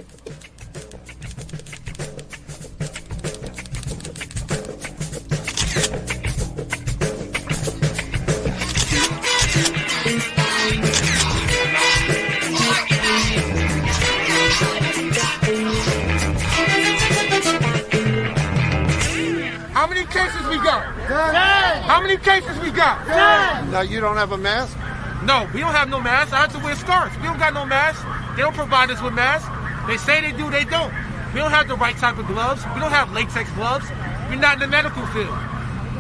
How many cases we got? 10. How many cases we got? 10. Now, you don't have a mask? No, we don't have no masks. I have to wear scarves. We don't got no masks. They don't provide us with masks. They say they do, they don't. We don't have the right type of gloves. We don't have latex gloves. We're not in the medical field.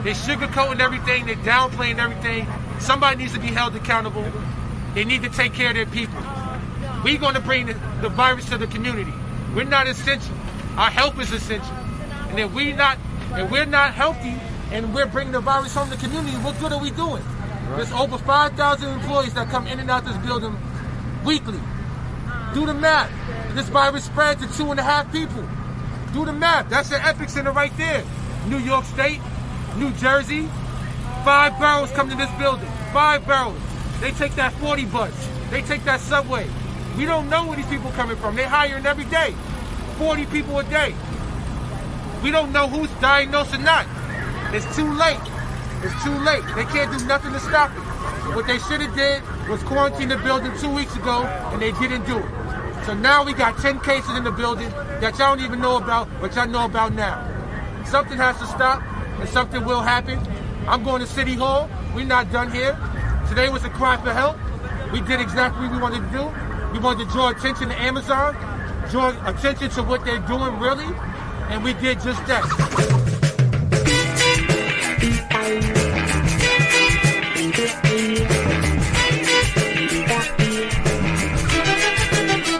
They're sugarcoating everything. They're downplaying everything. Somebody needs to be held accountable. They need to take care of their people. We're going to bring the virus to the community. We're not essential. Our help is essential. And if we're not healthy and we're bringing the virus home to the community, what good are we doing? Right. There's over 5,000 employees that come in and out this building weekly. Do the math. This virus spread to 2.5 people. Do the math. That's the epic center right there. New York State, New Jersey, 5 barrels come to this building. 5 barrels. They take that 40 bus. They take that subway. We don't know where these people are coming from. They're hiring every day. 40 people a day. We don't know who's diagnosed or not. It's too late. It's too late. They can't do nothing to stop it. What they should have did was quarantine the building 2 weeks ago, and they didn't do it. So now we got 10 cases in the building that y'all don't even know about, but y'all know about now. Something has to stop, and something will happen. I'm going to City Hall. We're not done here. Today was a cry for help. We did exactly what we wanted to do. We wanted to draw attention to Amazon, draw attention to what they're doing really, and we did just that.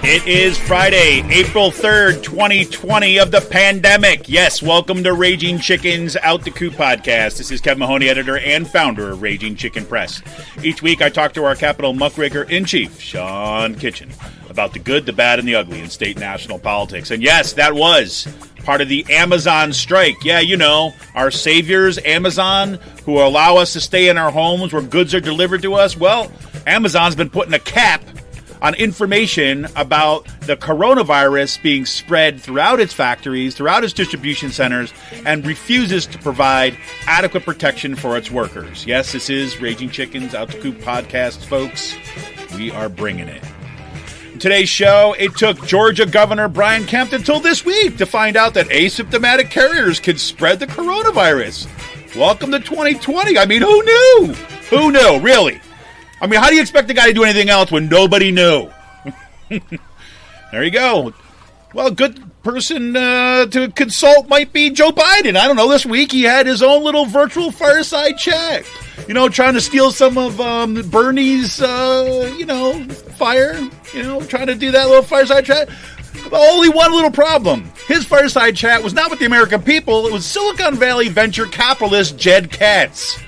It is Friday, April 3rd, 2020 of the pandemic. Yes, welcome to Raging Chicken's Out the Coop podcast. This is Kevin Mahoney, editor and founder of Raging Chicken Press. Each week I talk to our Capitol muckraker-in-chief, Sean Kitchen, about the good, the bad, and the ugly in state and national politics. And yes, that was part of the Amazon strike. Yeah, you know, our saviors, Amazon, who allow us to stay in our homes where goods are delivered to us. Well, Amazon's been putting a cap on information about the coronavirus being spread throughout its factories, throughout its distribution centers, and refuses to provide adequate protection for its workers. Yes, this is Raging Chicken's Out the Coop podcast, folks. We are bringing it. In today's show, it took Georgia Governor Brian Kemp until this week to find out that asymptomatic carriers could spread the coronavirus. Welcome to 2020. I mean, who knew? Who knew, really? I mean, how do you expect the guy to do anything else when nobody knew? There you go. Well, a good person to consult might be Joe Biden. I don't know. This week he had his own little virtual fireside chat. You know, trying to steal some of Bernie's, fire. You know, trying to do that little fireside chat. But only one little problem. His fireside chat was not with the American people. It was Silicon Valley venture capitalist Jed Katz.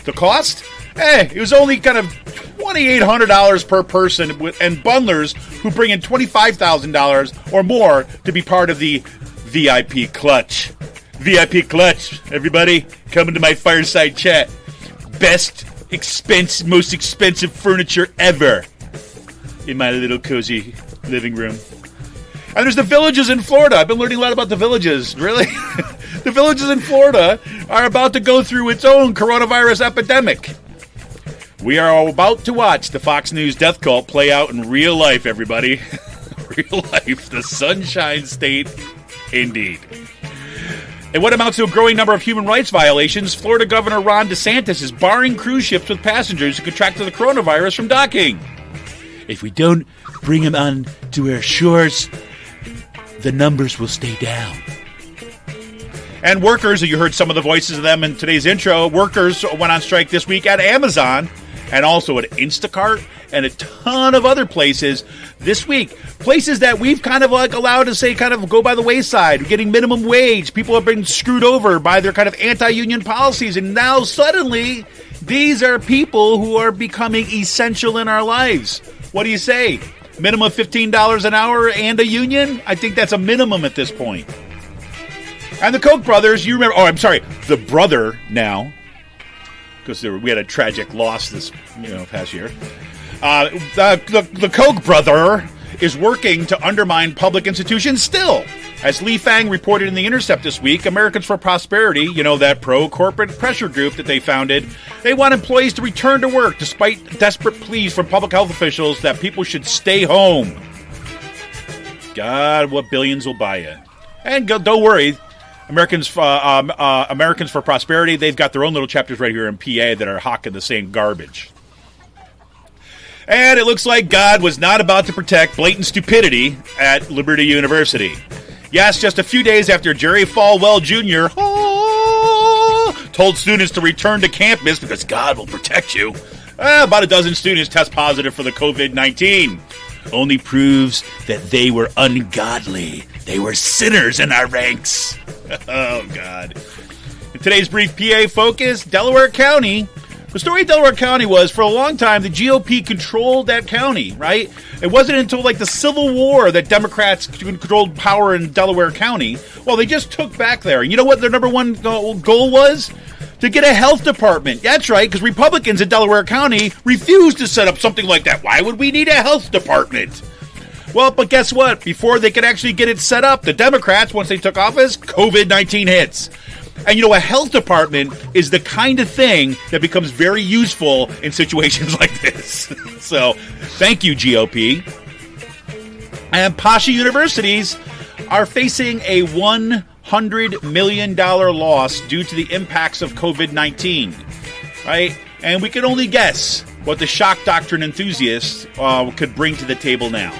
The cost? It was only kind of $2,800 per person, and bundlers who bring in $25,000 or more to be part of the VIP clutch. VIP clutch, everybody, coming to my fireside chat. Most expensive furniture ever in my little cozy living room. And there's the villages in Florida. I've been learning a lot about the villages. Really? The villages in Florida are about to go through its own coronavirus epidemic. We are about to watch the Fox News death cult play out in real life, everybody. Real life. The Sunshine State, indeed. And what amounts to a growing number of human rights violations, Florida Governor Ron DeSantis is barring cruise ships with passengers who contracted the coronavirus from docking. If we don't bring them on to our shores, the numbers will stay down. And workers, you heard some of the voices of them in today's intro, workers went on strike this week at Amazon and also at Instacart and a ton of other places this week. Places that we've kind of like allowed to say kind of go by the wayside, getting minimum wage. People have been screwed over by their kind of anti-union policies. And now suddenly these are people who are becoming essential in our lives. What do you say? Minimum of $15 an hour and a union? I think that's a minimum at this point. And the Koch Brothers, you remember, the brother now, because we had a tragic loss this past year. The Koch brother is working to undermine public institutions still. As Lee Fang reported in the Intercept this week, Americans for Prosperity, that pro-corporate pressure group that they founded, they want employees to return to work despite desperate pleas from public health officials that people should stay home. God, what billions will buy you. And don't worry, Americans for Prosperity, they've got their own little chapters right here in PA that are hawking the same garbage. And it looks like God was not about to protect blatant stupidity at Liberty University. Yes, just a few days after Jerry Falwell Jr. Told students to return to campus because God will protect you, about a dozen students test positive for the COVID-19. Only proves that they were ungodly. They were sinners in our ranks. Oh, God. In today's brief PA focus, Delaware County. The story of Delaware County was, for a long time, the GOP controlled that county, right? It wasn't until, the Civil War that Democrats controlled power in Delaware County. Well, they just took back there. And you know what their number one goal was? To get a health department. That's right, because Republicans in Delaware County refused to set up something like that. Why would we need a health department? Well, but guess what? Before they could actually get it set up, the Democrats, once they took office, COVID-19 hits. And a health department is the kind of thing that becomes very useful in situations like this. So, thank you, GOP. And Pasha universities are facing a $100 million loss due to the impacts of COVID-19, right? And we can only guess what the shock doctrine enthusiasts could bring to the table now.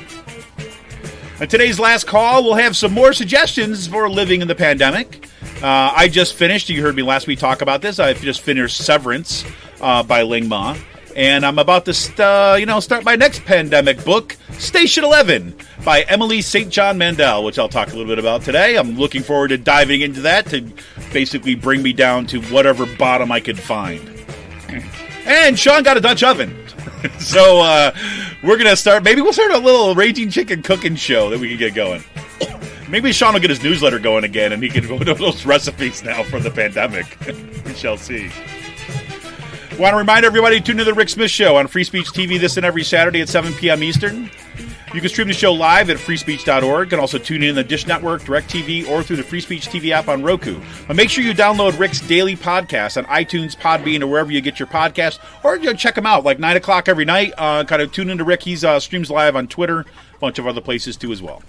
On today's last call, we'll have some more suggestions for living in the pandemic. I just finished, you heard me last week talk about this, I just finished Severance by Ling Ma. And I'm about to start my next pandemic book, Station 11, by Emily St. John Mandel, which I'll talk a little bit about today. I'm looking forward to diving into that to basically bring me down to whatever bottom I could find. And Sean got a Dutch oven. So we're going to start, maybe we'll start a little Raging Chicken cooking show that we can get going. Maybe Sean will get his newsletter going again and he can go to those recipes now for the pandemic. We shall see. Want to remind everybody to tune to the Rick Smith Show on Free Speech TV this and every Saturday at 7 p.m. Eastern. You can stream the show live at freespeech.org. You can also tune in the Dish Network, DirecTV, or through the Free Speech TV app on Roku. But make sure you download Rick's daily podcast on iTunes, Podbean, or wherever you get your podcast. Or check him out, 9 o'clock every night. Kind of tune into Rick. He streams live on Twitter, a bunch of other places too as well.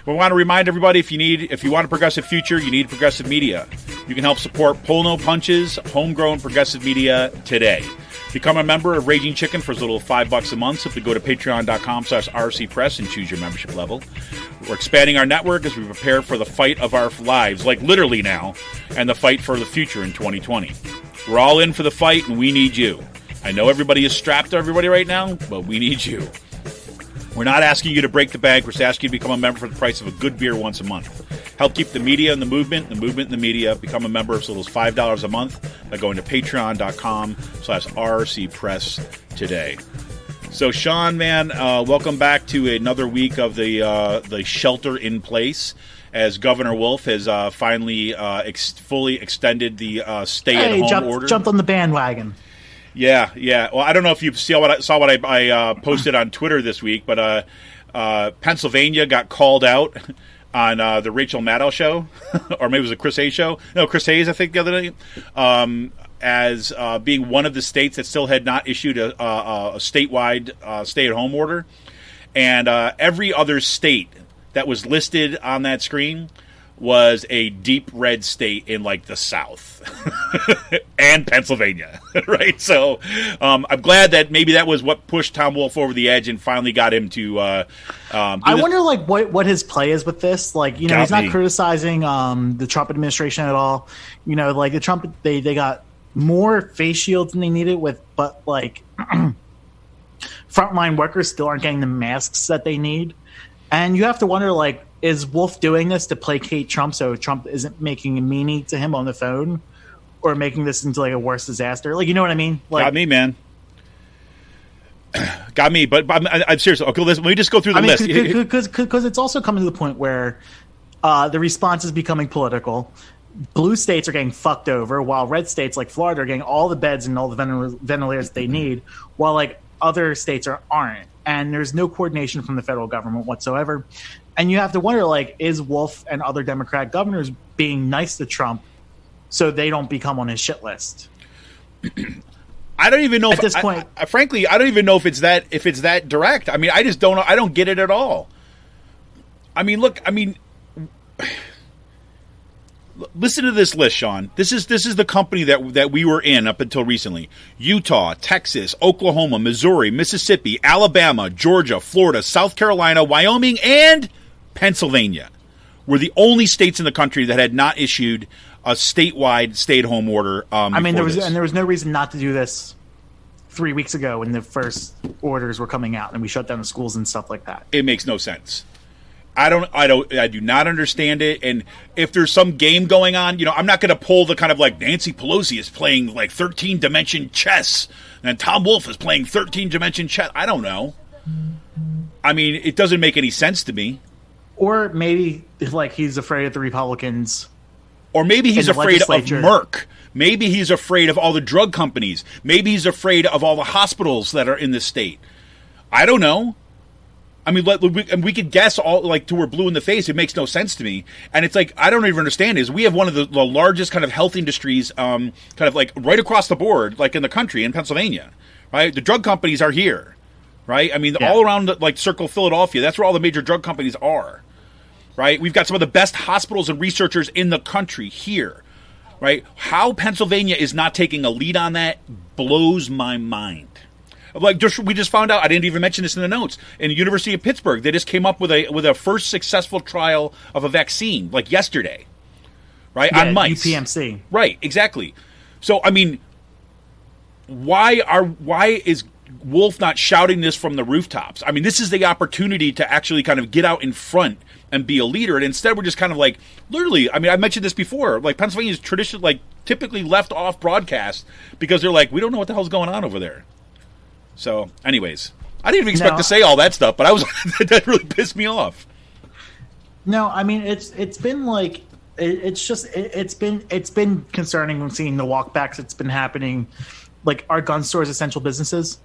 We want to remind everybody, if you want a progressive future, you need progressive media. You can help support Pull No Punches, homegrown progressive media today. Become a member of Raging Chicken for as little as $5 a month. Simply go to patreon.com/rcpress and choose your membership level. We're expanding our network as we prepare for the fight of our lives, literally now, and the fight for the future in 2020. We're all in for the fight, and we need you. I know everybody is strapped to everybody right now, but we need you. We're not asking you to break the bank. We're just asking you to become a member for the price of a good beer once a month. Help keep the media and the movement and the media. Become a member of as little as $5 a month by going to patreon.com/rcpress today. So, Sean, man, welcome back to another week of the shelter in place, as Governor Wolf has finally fully extended the stay-at-home order. Jumped on the bandwagon. Yeah. Well, I don't know if you saw what I posted on Twitter this week, but Pennsylvania got called out on the Rachel Maddow show, or maybe it was a Chris Hayes show. No, Chris Hayes, I think, the other day, as being one of the states that still had not issued a statewide stay-at-home order. And every other state that was listed on that screen was a deep red state in the South and Pennsylvania, right? So I'm glad that maybe that was what pushed Tom Wolf over the edge and finally got him to. I wonder what his play is with this. He's not criticizing the Trump administration at all. The Trump they got more face shields than they needed but frontline workers still aren't getting the masks that they need, and you have to wonder is Wolf doing this to placate Trump so Trump isn't making a meanie to him on the phone or making this into a worse disaster? You know what I mean? Got me, man. Got me, but I'm serious. Okay, let me just go through the list. Because it's also coming to the point where the response is becoming political. Blue states are getting fucked over, while red states like Florida are getting all the beds and all the ventilators they need, while other states aren't. and there's no coordination from the federal government whatsoever. And you have to wonder, like, is Wolf and other Democrat governors being nice to Trump so they don't become on his shit list? I don't even know at this point. Frankly, I don't even know if it's that direct. I mean, I just don't know. I don't get it at all. I mean, look. I mean, listen to this list, Sean. This is the company that we were in up until recently: Utah, Texas, Oklahoma, Missouri, Mississippi, Alabama, Georgia, Florida, South Carolina, Wyoming, and Pennsylvania were the only states in the country that had not issued a statewide stay-at-home order. I mean, there was no reason not to do this 3 weeks ago when the first orders were coming out and we shut down the schools and stuff like that. It makes no sense. I do not understand it. And if there's some game going on, I'm not going to pull the kind of like Nancy Pelosi is playing like 13-dimension chess and Tom Wolf is playing 13-dimension chess. I don't know. I mean, it doesn't make any sense to me. Or maybe like he's afraid of the Republicans. Or maybe he's afraid of Merck. Maybe he's afraid of all the drug companies. Maybe he's afraid of all the hospitals that are in the state. I don't know. I mean, we could guess all like till we're blue in the face. It makes no sense to me. And it's like, I don't even understand is we have one of the largest kind of health industries kind of like right across the board, like in the country, in Pennsylvania, right? The drug companies are here, right? I mean, all around like Circle Philadelphia, that's where all the major drug companies are. Right, we've got some of the best hospitals and researchers in the country here, right? How Pennsylvania is not taking a lead on that blows my mind. Like, we just found out. I didn't even mention this in the notes. In the University of Pittsburgh, they just came up with a first successful trial of a vaccine, like yesterday, right, on mice. UPMC. Right, exactly. So, I mean, why is Wolf not shouting this from the rooftops? I mean, this is the opportunity to actually kind of get out in front and be a leader, and instead we're just kind of like, literally, I mean, I mentioned this before, like Pennsylvania's tradition, like typically left off broadcast because they're like, we don't know what the hell's going on over there. So, anyways, I didn't even expect to say all that stuff, but I was that really pissed me off. No, I mean, it's been like, it's been concerning seeing the walkbacks that's been happening. Like, are gun stores essential businesses?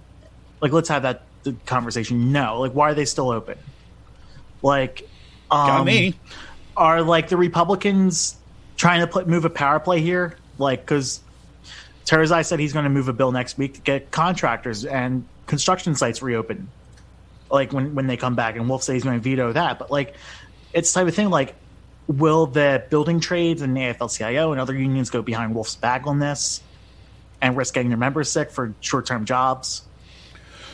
Like, let's have that conversation. No, like, why are they still open? Like, got me. Are like the Republicans trying to move a power play here? Like, because Terzai said he's going to move a bill next week to get contractors and construction sites reopened. Like when they come back, and Wolf says he's going to veto that. But like, it's the type of thing. Like, will the building trades and the AFL-CIO and other unions go behind Wolf's back on this and risk getting their members sick for short-term jobs?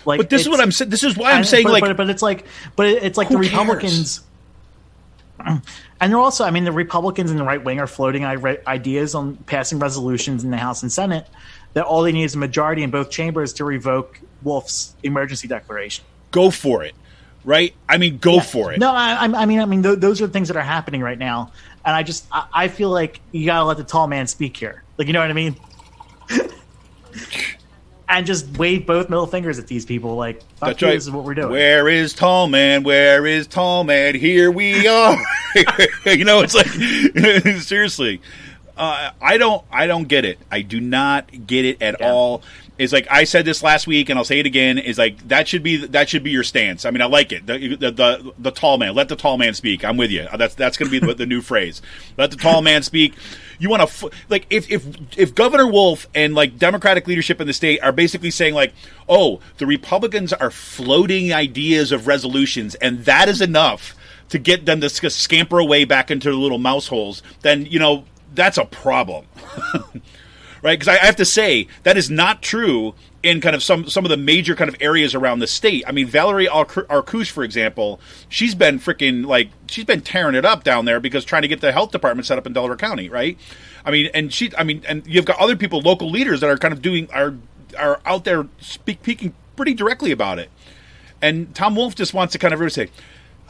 Like, but this is what I'm saying. This is why I'm saying it's like the Republicans. And they're also, I mean, the Republicans and the right wing are floating ideas on passing resolutions in the House and Senate that all they need is a majority in both chambers to revoke Wolf's emergency declaration. Go for it, right? I mean, go for it. No, I mean, those are the things that are happening right now, and I feel like you gotta let the tall man speak here. Like, you know what I mean? And just wave both middle fingers at these people like, fuck that's you, right. This is what we're doing. Where is tall man? Where is tall man? Here we are. It's like, seriously. I don't get it. I do not get it at all. It's like, I said this last week and I'll say it again, is like, that should be your stance. I mean, I like it. The tall man, let the tall man speak. I'm with you. That's going to be the new phrase. Let the tall man speak. You want to like if Governor Wolf and like Democratic leadership in the state are basically saying like, oh, the Republicans are floating ideas of resolutions and that is enough to get them to scamper away back into their little mouse holes, then that's a problem. Right? Because I have to say that is not true in kind of some of the major kind of areas around the state. I mean, Valerie Arcouche, for example, she's been tearing it up down there because trying to get the health department set up in Delaware County, right? I mean, and you've got other people, local leaders that are kind of are out there speaking pretty directly about it. And Tom Wolf just wants to kind of really say,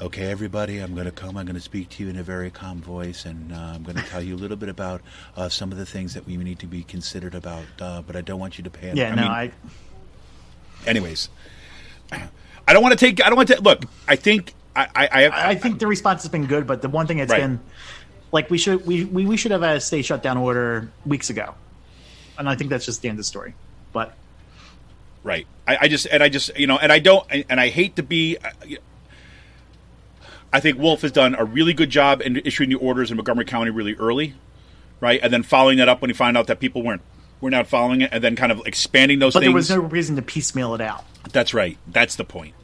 okay, everybody, I'm going to speak to you in a very calm voice, and I'm going to tell you a little bit about some of the things that we need to be considered about, but I don't want you to panic. Yeah, Anyways, I don't want to look, I think I think the response has been good, but the one thing that's been, like, we should have had a state shutdown order weeks ago, and I think that's just the end of the story. But Right. I just, you know, and I don't, and I hate to be, I think Wolf has done a really good job in issuing the orders in Montgomery County really early, right? And then following that up when he found out that people were not following it, and then kind of expanding those things. But there was no reason to piecemeal it out. That's right. That's the point.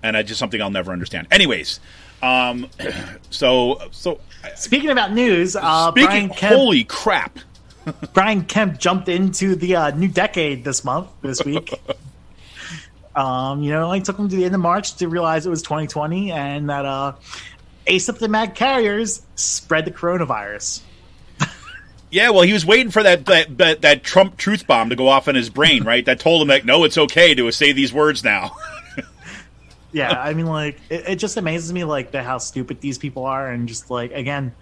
And that's just something I'll never understand. Anyways, so speaking about news, Brian Kemp, holy crap. Brian Kemp jumped into the new decade this week. You know, it took him to the end of March to realize it was 2020 and that asymptomatic carriers spread the coronavirus. Yeah, well, he was waiting for that Trump truth bomb to go off in his brain, right? That told him that, no, it's okay to say these words now. Yeah, I mean, like, it just amazes me, like, how stupid these people are. And just, like, again,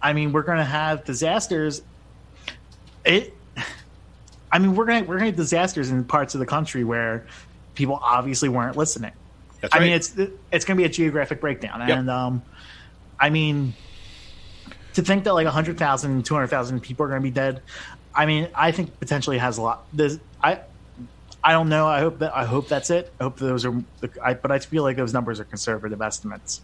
I mean, we're going to have disasters. We're going to have disasters in parts of the country where people obviously weren't listening. That's right. I mean, it's going to be a geographic breakdown. Yep. And, I mean, to think that, like, 100,000, 200,000 people are going to be dead, I mean, I think potentially has a lot. I don't know. I hope that's it. I hope those are. But I feel like those numbers are conservative estimates.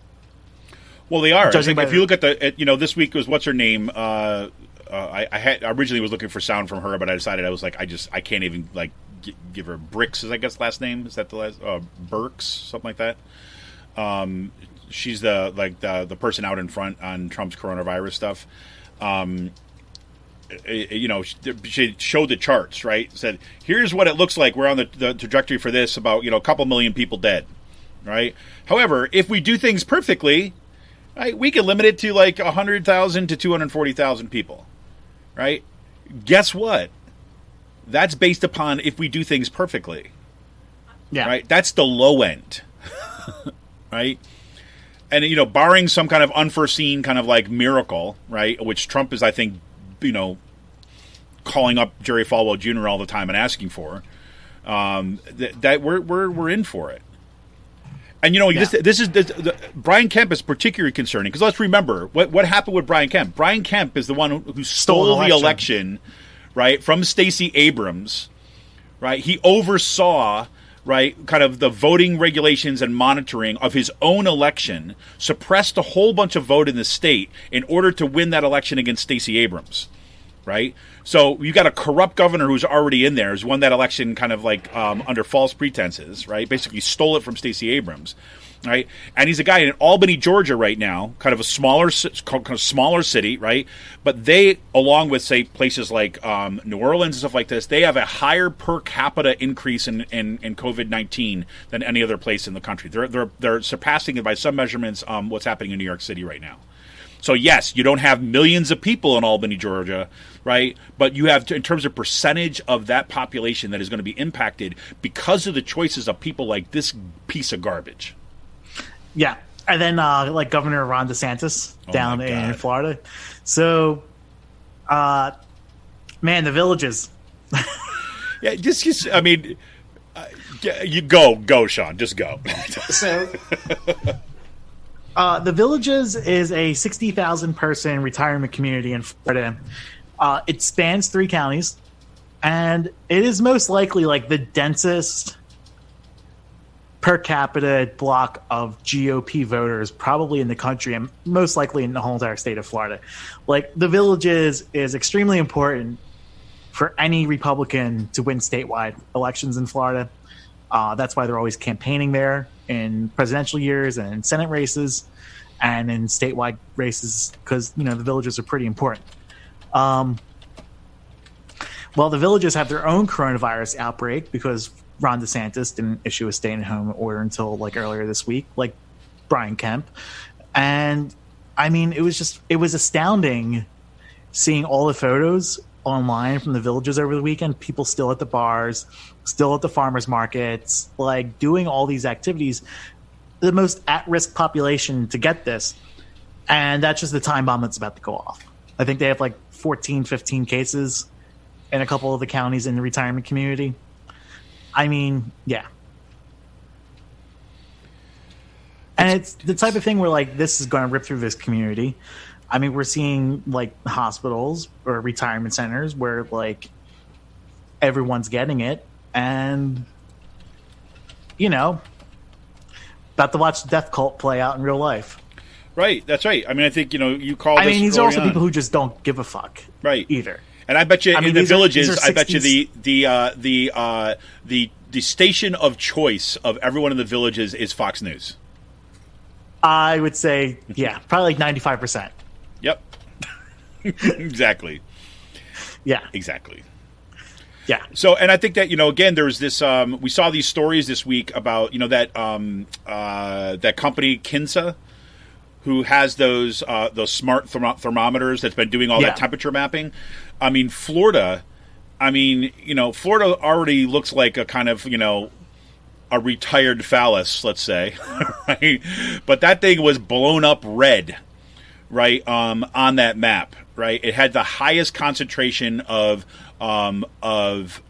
Well, they are. I Judging think by if you look at this week was what's her name? I originally was looking for sound from her, but I decided I was like, I can't even like give her Bricks. Is I guess last name is that the last Burks, something like that. She's the person out in front on Trump's coronavirus stuff. You know, she showed the charts, right? Said, here's what it looks like. We're on the trajectory for this, about, you know, a couple million people dead, right? However, if we do things perfectly, right, we can limit it to like 100,000 to 240,000 people, right? Guess what? That's based upon if we do things perfectly. Yeah. Right? That's the low end, right? And, you know, barring some kind of unforeseen kind of like miracle, right, which Trump is, I think, you know, calling up Jerry Falwell Jr. all the time and asking for, that we're in for it. And you know, yeah. this Brian Kemp is particularly concerning because let's remember what happened with Brian Kemp. Brian Kemp is the one who stole the election, right, from Stacey Abrams, right? He oversaw, right, kind of the voting regulations and monitoring of his own election, suppressed a whole bunch of vote in the state in order to win that election against Stacey Abrams, right? So you got a corrupt governor who's already in there, who's won that election kind of like under false pretenses, right? Basically stole it from Stacey Abrams, right? And he's a guy in Albany, Georgia right now, kind of a smaller city, right? But they, along with, say, places like New Orleans and stuff like this, they have a higher per capita increase in COVID-19 than any other place in the country. They're surpassing it by some measurements what's happening in New York City right now. So, yes, you don't have millions of people in Albany, Georgia, right? But you have, in terms of percentage of that population that is going to be impacted because of the choices of people like this piece of garbage. Yeah. And then, like, Governor Ron DeSantis down in Florida. So, man, the villages. Yeah, just I mean, you go, Sean. Just go. So, the Villages is a 60,000 person retirement community in Florida. It spans 3 counties, and it is most likely like the densest per capita block of GOP voters probably in the country, and most likely in the whole entire state of Florida. Like, the Villages is extremely important for any Republican to win statewide elections in Florida. That's why they're always campaigning there in presidential years and in Senate races and in statewide races because, you know, the villages are pretty important. Well, the villages have their own coronavirus outbreak because Ron DeSantis didn't issue a stay-at-home order until like earlier this week, like Brian Kemp. And I mean, it was astounding seeing all the photos online from the villages over the weekend, people still at the bars, still at the farmers markets, like doing all these activities, the most at-risk population to get this. And that's just the time bomb that's about to go off. I think they have like 14, 15 cases in a couple of the counties in the retirement community. I mean, yeah. And it's the type of thing where like this is going to rip through this community. I mean, we're seeing like hospitals or retirement centers where like everyone's getting it, and about to watch the death cult play out in real life. Right, that's right. I mean, I think, you call this these are also on. people who just don't give a fuck. Right. Either. And I bet you in the villages, I bet you the station of choice of everyone in the villages is Fox News. I would say, probably like 95%. Yep. Exactly. Yeah. Exactly. Yeah. So, and I think that, again, there's this, we saw these stories this week about, that company Kinsa, who has those smart thermometers that's been doing all that temperature mapping. I mean, Florida already looks like a kind of, a retired phallus, let's say, right? But that thing was blown up red, right, on that map, right? It had the highest concentration of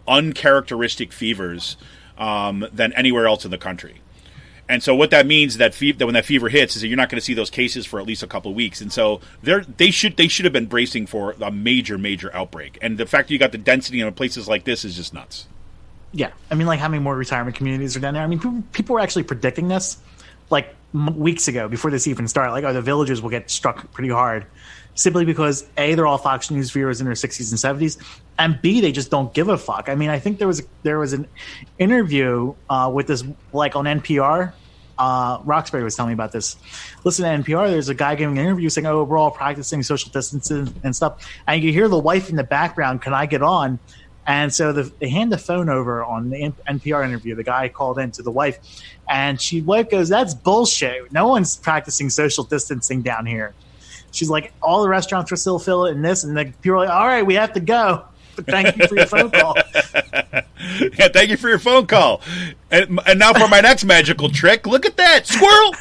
uncharacteristic fevers than anywhere else in the country. And so what that means is that when that fever hits is that you're not going to see those cases for at least a couple of weeks. And so they should have been bracing for a major, major outbreak. And the fact that you got the density in places like this is just nuts. Yeah. I mean, like how many more retirement communities are down there? I mean, people were actually predicting this like weeks ago before this even started. Like, the villages will get struck pretty hard simply because A, they're all Fox News viewers in their 60s and 70s, and B, they just don't give a fuck. I mean, I think there was an interview with this, like, on NPR. Roxbury was telling me about this. Listen to NPR. There's a guy giving an interview saying, "Oh, we're all practicing social distancing and stuff." And you hear the wife in the background, "Can I get on?" And so they hand the phone over on the NPR interview. The guy called in to the wife, and wife goes, "That's bullshit. No one's practicing social distancing down here." She's like, "All the restaurants are still filled in this," and the people are like, "All right, we have to go. But thank you for your phone call." Yeah, thank you for your phone call. And now for my next magical trick. Look at that, squirrel!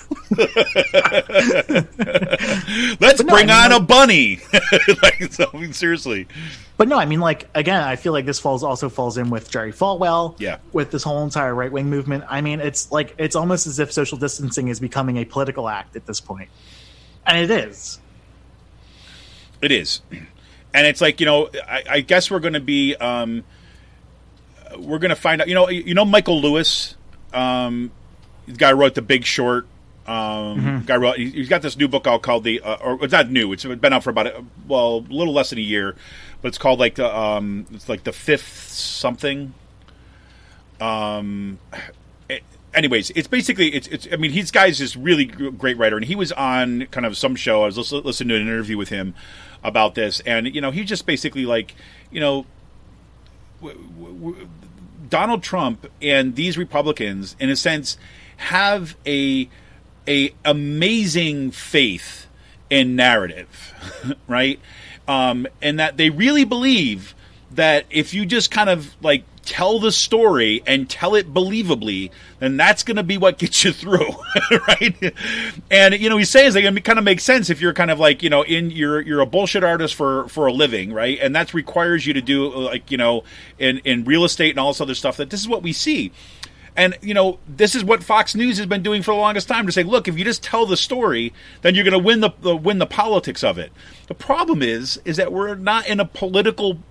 Let's bring on a bunny. Seriously. But no, I mean, like, again, I feel like this also falls in with Jerry Falwell. Yeah. With this whole entire right wing movement. I mean, it's almost as if social distancing is becoming a political act at this point, and it is. It is. And it's like, I guess we're going to be, we're going to find out, Michael Lewis, the guy who wrote The Big Short. He's got this new book out called or it's not new. It's been out for about a little less than a year, but it's called like it's like the fifth something. Anyways, it's basically it's. I mean, he's guy's this really great writer, and he was on kind of some show. I was listening to an interview with him about this, and he just basically like Donald Trump and these Republicans, in a sense, have a amazing faith in narrative, right? And that they really believe that if you just kind of like tell the story and tell it believably, then that's going to be what gets you through, right? And he's saying that it kind of makes sense if you're kind of like you're a bullshit artist for a living, right? And that requires you to do like in real estate and all this other stuff. That this is what we see. And, this is what Fox News has been doing for the longest time, to say, look, if you just tell the story, then you're going to win the politics of it. The problem is that we're not in a political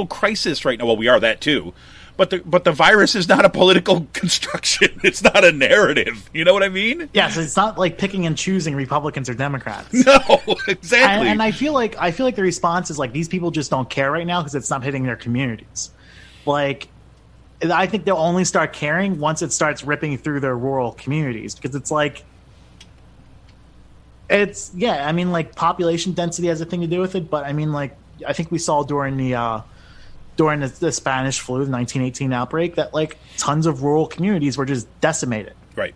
crisis right now. Well, we are that too. But the virus is not a political construction. It's not a narrative. You know what I mean? Yeah, so it's not like picking and choosing Republicans or Democrats. No, exactly. And I feel like the response is like these people just don't care right now because it's not hitting their communities. Like, I think they'll only start caring once it starts ripping through their rural communities, because it's like, I mean, like, population density has a thing to do with it, but I mean, like, I think we saw during the Spanish flu, the 1918 outbreak, that like tons of rural communities were just decimated, right,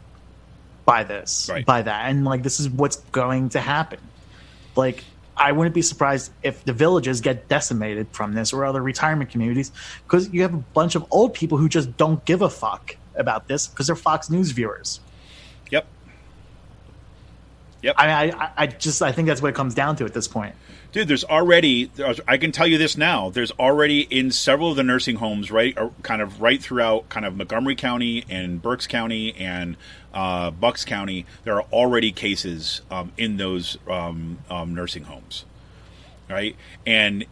by that, and like this is what's going to happen. Like, I wouldn't be surprised if the villages get decimated from this, or other retirement communities, because you have a bunch of old people who just don't give a fuck about this because they're Fox News viewers. Yep. I think that's what it comes down to at this point. Dude, I can tell you this now, there's already in several of the nursing homes, right throughout kind of Montgomery County and Berks County and Bucks County, there are already cases in those nursing homes, right? And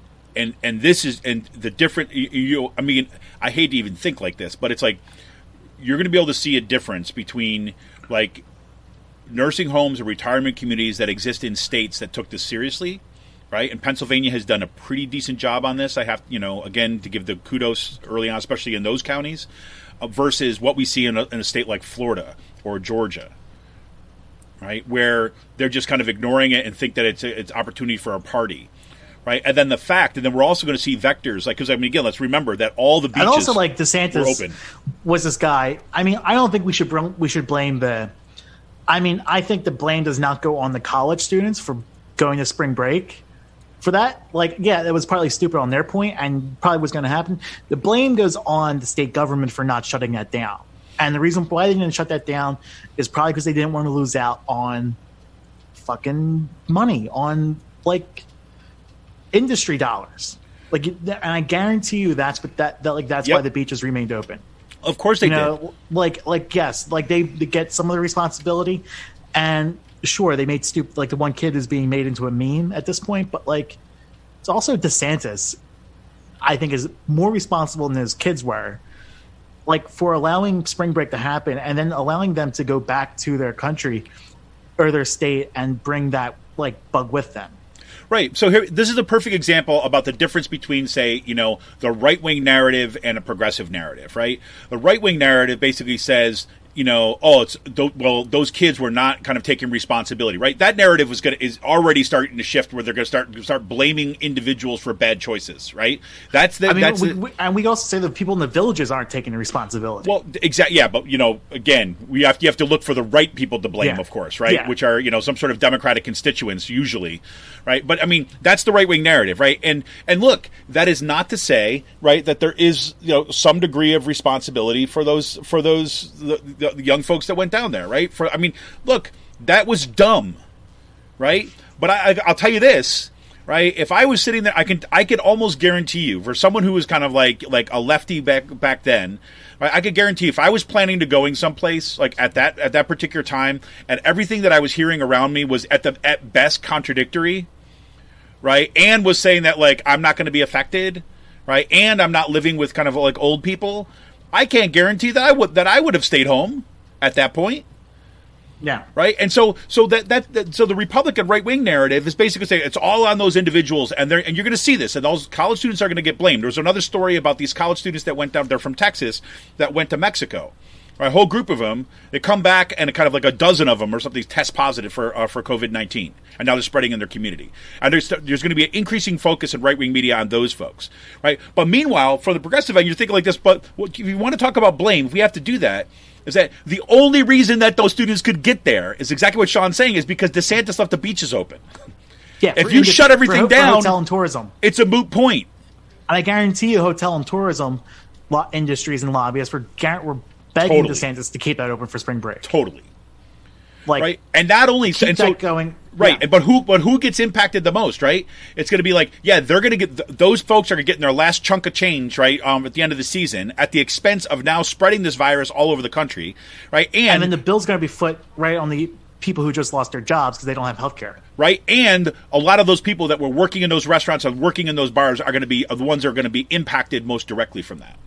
this is, and the different, I mean, I hate to even think like this, but it's like, you're going to be able to see a difference between like nursing homes or retirement communities that exist in states that took this seriously, right? And Pennsylvania has done a pretty decent job on this. I have, again, to give the kudos early on, especially in those counties, versus what we see in a state like Florida or Georgia, right? Where they're just kind of ignoring it and think that it's opportunity for a party. Right, and then we're also going to see vectors, like, because I mean, again, let's remember that all the beaches and also like DeSantis were open. Was this guy. I mean, I don't think we should blame the. I mean, I think the blame does not go on the college students for going to spring break. For that, like, yeah, it was partly stupid on their point, and probably was going to happen. The blame goes on the state government for not shutting that down, and the reason why they didn't shut that down is probably because they didn't want to lose out on fucking money on like. Industry dollars, like, and I guarantee you that's why the beaches remained open. Of course they did. Like yes, like they get some of the responsibility, and sure they made stupid. Like the one kid is being made into a meme at this point, but like it's also DeSantis. I think is more responsible than his kids were, like for allowing spring break to happen and then allowing them to go back to their country or their state and bring that like bug with them. Right. So here, this is a perfect example about the difference between, say, the right-wing narrative and a progressive narrative, right? The right-wing narrative basically says, those kids were not kind of taking responsibility, right? That narrative is already starting to shift where they're going to start blaming individuals for bad choices, right? And we also say that people in the villages aren't taking the responsibility. Well, exactly, yeah, but again, you have to look for the right people to blame, of course, right? Yeah. Which are some sort of Democratic constituents usually, right? But I mean, that's the right wing narrative, right? And look, that is not to say, right, that there is some degree of responsibility for those the young folks that went down there, right? Look, that was dumb, right? But I'll tell you this, right? If I was sitting there, I could almost guarantee you, for someone who was kind of like a lefty back then, right? I could guarantee if I was planning to going someplace like at that particular time, and everything that I was hearing around me was at best contradictory, right? And was saying that like I'm not going to be affected, right? And I'm not living with kind of like old people. I can't guarantee that I would have stayed home at that point. Yeah. Right. And so the Republican right wing narrative is basically saying it's all on those individuals, and you're going to see this, and those college students are going to get blamed. There's another story about these college students that went down. They're from Texas that went to Mexico. Right, a whole group of them. They come back, and kind of like a dozen of them or something test positive for COVID-19, and now they're spreading in their community. And there's going to be an increasing focus in right wing media on those folks, right? But meanwhile, for the progressive end, you're thinking like this. But if you want to talk about blame, if we have to do that, is that the only reason that those students could get there is exactly what Sean's saying, is because DeSantis left the beaches open. Yeah, if you shut everything down, hotel and tourism, it's a moot point. And I guarantee you, hotel and tourism industries and lobbyists were begging DeSantis to keep that open for spring break. Totally. Like, right, and not only keep that going. Right, yeah. but who gets impacted the most, right? It's going to be like, yeah, they're going to get those folks are getting their last chunk of change, right, at the end of the season, at the expense of now spreading this virus all over the country, right? And then the bill's going to be foot right on the people who just lost their jobs because they don't have health care. Right, and a lot of those people that were working in those restaurants and working in those bars are going to be the ones that are going to be impacted most directly from that.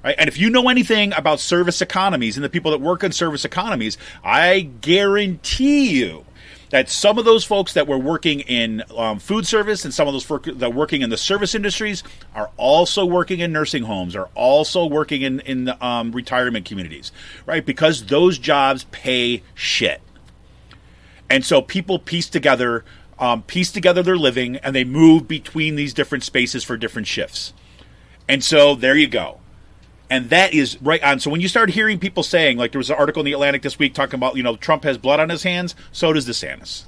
Right? And if you know anything about service economies and the people that work in service economies, I guarantee you that some of those folks that were working in food service and some of those that are working in the service industries are also working in nursing homes, are also working in retirement communities, right? Because those jobs pay shit. And so people piece together their living, and they move between these different spaces for different shifts. And so there you go. And that is right on. So when you start hearing people saying, like there was an article in the Atlantic this week talking about, Trump has blood on his hands, so does DeSantis.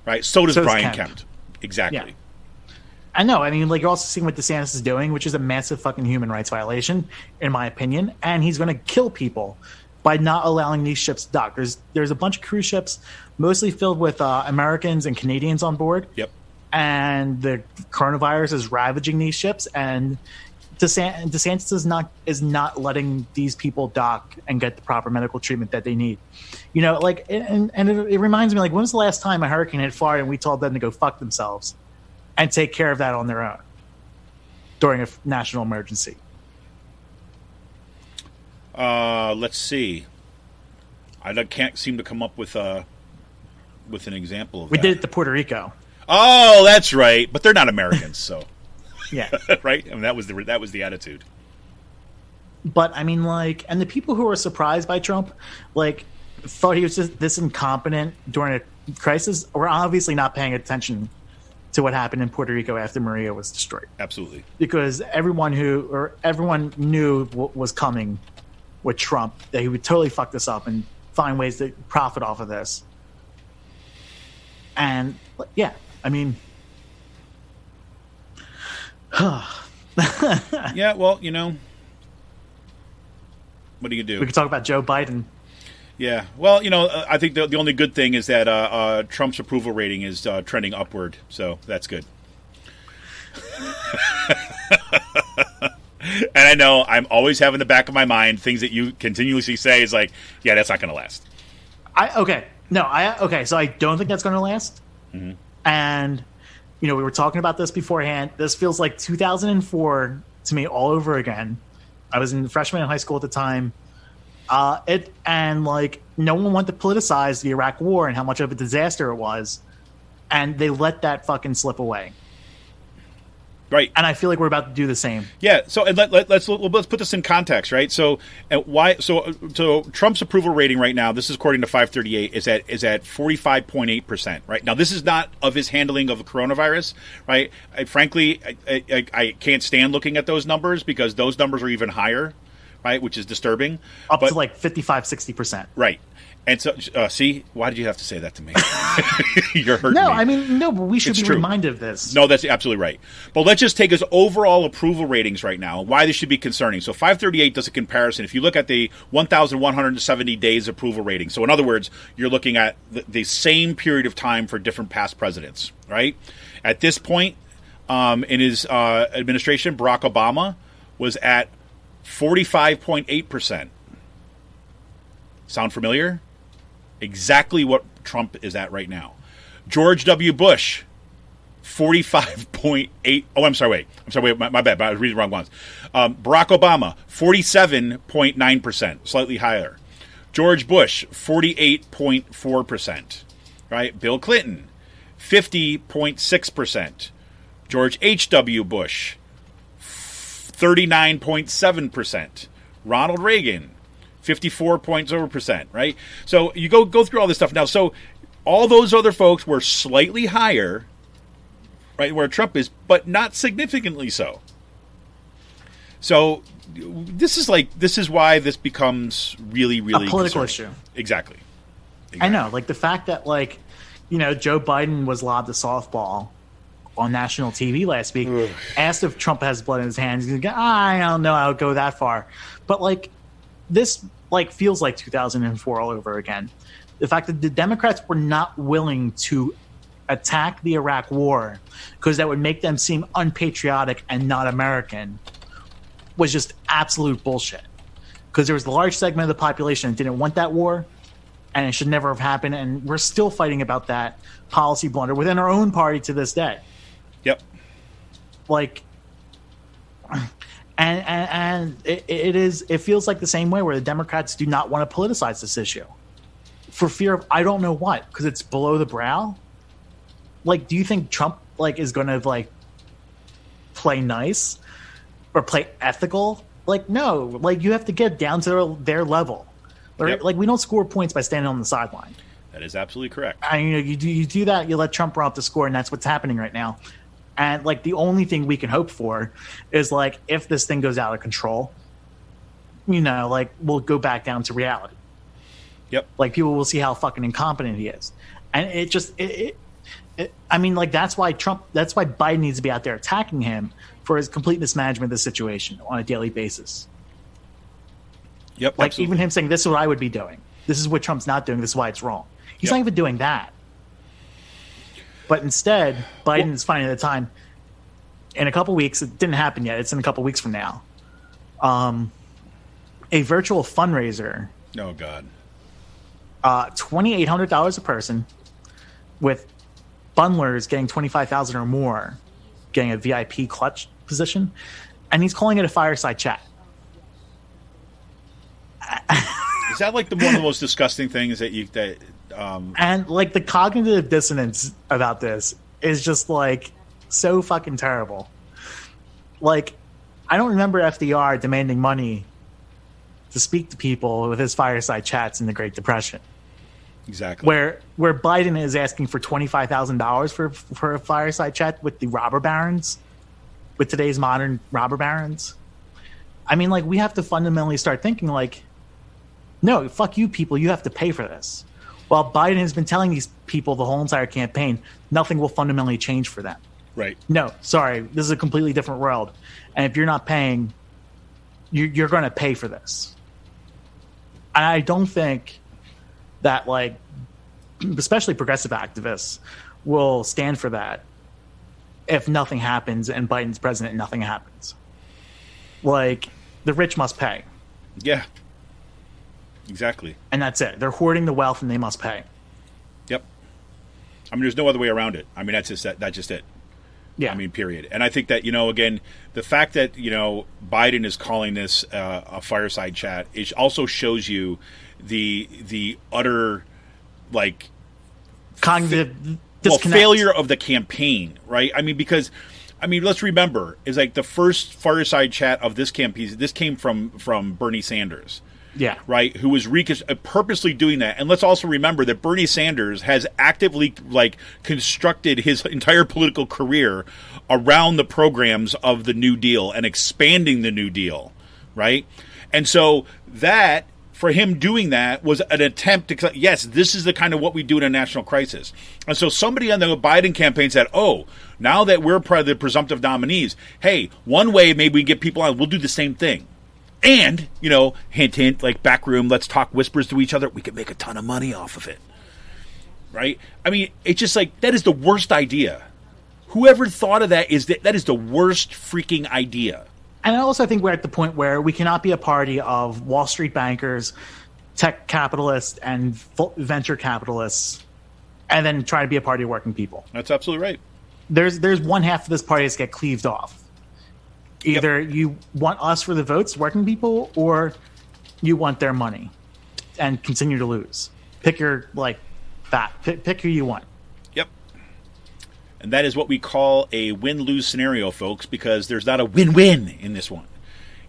Right? So does Brian Kemp. Exactly. Yeah. I know. I mean, like you're also seeing what DeSantis is doing, which is a massive fucking human rights violation, in my opinion. And he's going to kill people by not allowing these ships to dock. There's a bunch of cruise ships, mostly filled with Americans and Canadians on board. Yep. And the coronavirus is ravaging these ships, and DeSantis is not letting these people dock and get the proper medical treatment that they need. It reminds me, like, when was the last time a hurricane hit Florida and we told them to go fuck themselves and take care of that on their own during a national emergency? Let's see. I can't seem to come up with an example of We that. did it to Puerto Rico. Oh, that's right. But they're not Americans, so Yeah. right. I mean, that was the attitude. But I mean, like, and the people who were surprised by Trump, like, thought he was just this incompetent during a crisis, were obviously not paying attention to what happened in Puerto Rico after Maria was destroyed. Absolutely. Because everyone knew what was coming with Trump, that he would totally fuck this up and find ways to profit off of this. And yeah, I mean, yeah. Well, what do you do? We could talk about Joe Biden. Yeah. Well, I think the only good thing is that Trump's approval rating is trending upward, so that's good. And I know I'm always having the back of my mind things that you continuously say is like, yeah, that's not going to last. So I don't think that's going to last. Mm-hmm. And we were talking about this beforehand. This feels like 2004 to me all over again. I was in freshman in high school at the time. No one wanted to politicize the Iraq War and how much of a disaster it was, and they let that fucking slip away. Right. And I feel like we're about to do the same. Yeah. So and let's put this in context, right? So So Trump's approval rating right now, this is according to 538, is at 45.8%. Right now, this is not of his handling of the coronavirus. Right. Frankly, I can't stand looking at those numbers because those numbers are even higher. Right, which is disturbing. Up to like 55-60%. Right. And so, see, why did you have to say that to me? You're hurting me. No, I mean, no, but we should be true. reminded of this. No, that's absolutely right. But let's just take his overall approval ratings right now, why this should be concerning. So 538 does a comparison. If you look at the 1,170 days approval rating, so in other words, you're looking at the same period of time for different past presidents, right? At this point in his administration, Barack Obama was at 45.8%. Sound familiar? Exactly what Trump is at right now. George W. Bush, 45.8. Oh, I'm sorry. Wait, my bad. I was reading the wrong ones. Barack Obama, 47.9%, slightly higher. George Bush, 48.4%. Right? Bill Clinton, 50.6%. George H.W. Bush, 39.7%. Ronald Reagan, 54.0%, right? So you go through all this stuff now. So all those other folks were slightly higher, right, where Trump is, but not significantly so. So this is why this becomes really, really a political concerning. issue. Exactly. I know, like the fact that Joe Biden was lobbed a softball on national TV last week, asked if Trump has blood in his hands. He's like, I don't know, I would go that far. But this feels like 2004 all over again. The fact that the Democrats were not willing to attack the Iraq War because that would make them seem unpatriotic and not American was just absolute bullshit. Because there was a large segment of the population that didn't want that war, and it should never have happened. And we're still fighting about that policy blunder within our own party to this day. Yep. And it feels like the same way where the Democrats do not want to politicize this issue for fear of I don't know what, because it's below the brow. Do you think Trump is going to play nice or play ethical? No, you have to get down to their level. Yep. We don't score points by standing on the sideline. That is absolutely correct. And you do that, you let Trump run up the score, and that's what's happening right now. And the only thing we can hope for is if this thing goes out of control, we'll go back down to reality. Yep. People will see how fucking incompetent he is. And that's why Biden needs to be out there attacking him for his complete mismanagement of the situation on a daily basis. Yep. Absolutely. Even him saying, this is what I would be doing. This is what Trump's not doing. This is why it's wrong. He's not even doing that. But instead, Biden is finding the time in a couple weeks. It didn't happen yet. It's in a couple weeks from now. A virtual fundraiser. Oh, God. $2,800 a person, with bundlers getting $25,000 or more, getting a VIP clutch position, and he's calling it a fireside chat. Is that like one of the most disgusting things and like the cognitive dissonance about this is just like so fucking terrible. Like, I don't remember FDR demanding money to speak to people with his fireside chats in the Great Depression. Exactly. Where Biden is asking for $25,000 for a fireside chat with the robber barons, with today's modern robber barons. I mean, like, we have to fundamentally start thinking like, no, fuck you people, you have to pay for this. While Biden has been telling these people the whole entire campaign, nothing will fundamentally change for them. Right. No, sorry, this is a completely different world. And if you're not paying, you're going to pay for this. And I don't think that, like, especially progressive activists will stand for that if nothing happens and Biden's president and nothing happens. Like, the rich must pay. Yeah. Exactly. And that's it. They're hoarding the wealth and they must pay. Yep. I mean, there's no other way around it. I mean, that's just it. Yeah. I mean, period. And I think that, again, the fact that, Biden is calling this a fireside chat, it also shows you the utter, like, cognitive disconnect. Failure of the campaign, right? I mean, because, let's remember, is like the first fireside chat of this campaign, this came from Bernie Sanders. Yeah. Right. Who was purposely doing that. And let's also remember that Bernie Sanders has actively, like, constructed his entire political career around the programs of the New Deal and expanding the New Deal. Right. And so that, for him doing that, was an attempt to, yes, this is the kind of what we do in a national crisis. And so somebody on the Biden campaign said, oh, now that we're part of the presumptive nominees, hey, one way maybe we get people on, we'll do the same thing. And, hint, hint, like back room, let's talk whispers to each other. We could make a ton of money off of it. Right? I mean, it's just like, that is the worst idea. Whoever thought of that is the worst freaking idea. And I also think we're at the point where we cannot be a party of Wall Street bankers, tech capitalists, and venture capitalists, and then try to be a party of working people. That's absolutely right. There's one half of this party that's get cleaved off. Either you want us for the votes, working people, or you want their money and continue to lose. Pick your, pick who you want. Yep. And that is what we call a win-lose scenario, folks, because there's not a win-win in this one.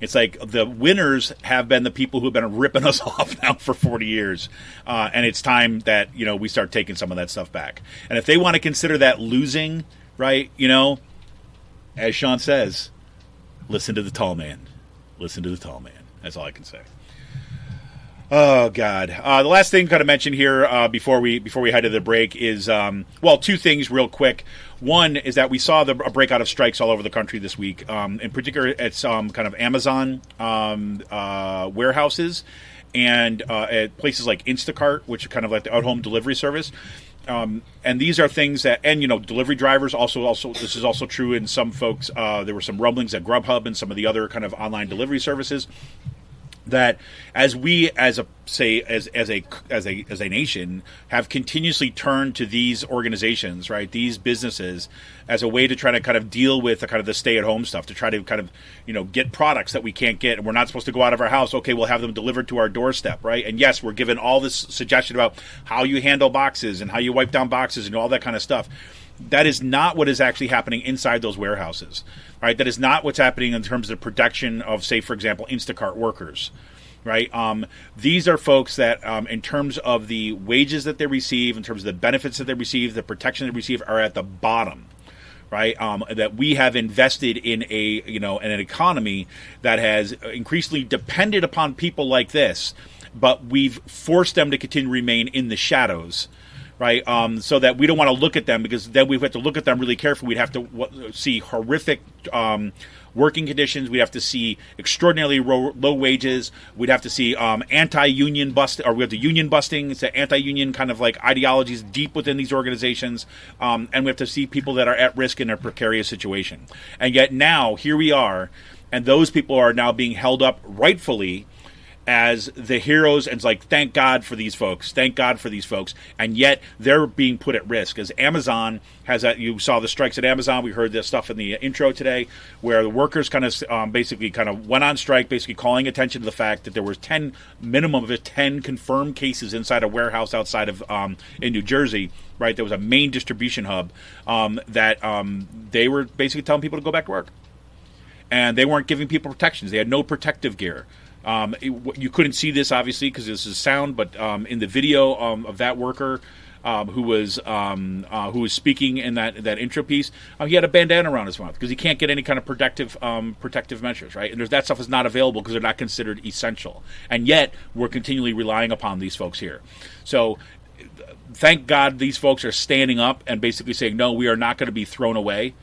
It's like the winners have been the people who have been ripping us off now for 40 years. And it's time that, we start taking some of that stuff back. And if they want to consider that losing, right, as Sean says, listen to the tall man. Listen to the tall man. That's all I can say. Oh, God. The last thing kind of mentioned here before we head to the break is, two things real quick. One is that we saw a breakout of strikes all over the country this week. In particular, at some kind of Amazon warehouses and at places like Instacart, which are kind of like the at-home delivery service. And these are things that, and delivery drivers also this is also true in some folks. There were some rumblings at Grubhub and some of the other kind of online delivery services that, as we as a nation have continuously turned to these organizations, right, these businesses, as a way to try to kind of deal with the kind of the stay-at-home stuff, to try to kind of get products that we can't get, and we're not supposed to go out of our house. Okay, we'll have them delivered to our doorstep, right? And yes, we're given all this suggestion about how you handle boxes and how you wipe down boxes and all that kind of stuff. That is not what is actually happening inside those warehouses, right? That is not what's happening in terms of the production of, say, for example, Instacart workers, right? These are folks that, in terms of the wages that they receive, in terms of the benefits that they receive, the protection they receive, are at the bottom, right? That we have invested in in an economy that has increasingly depended upon people like this, but we've forced them to continue to remain in the shadows, right? So that we don't want to look at them, because then we have to look at them really carefully. We'd have to see horrific working conditions. We'd have to see extraordinarily low wages. We'd have to see anti-union bust, or we have the union busting. It's the anti-union kind of like ideologies deep within these organizations, and we have to see people that are at risk in a precarious situation. And yet now here we are, and those people are now being held up rightfully as the heroes, and it's like, thank God for these folks, and yet they're being put at risk. As Amazon has that, you saw the strikes at Amazon. We heard this stuff in the intro today, where the workers kind of basically went on strike, basically calling attention to the fact that there was minimum of 10 confirmed cases inside a warehouse outside of in New Jersey. Right, there was a main distribution hub that they were basically telling people to go back to work, and they weren't giving people protections. They had no protective gear. You couldn't see this, obviously, because this is sound, but in the video of that worker who was speaking in that intro piece, he had a bandana around his mouth because he can't get any kind of protective measures, right? And that stuff is not available because they're not considered essential. And yet, we're continually relying upon these folks here. So, thank God these folks are standing up and basically saying, no, we are not going to be thrown away.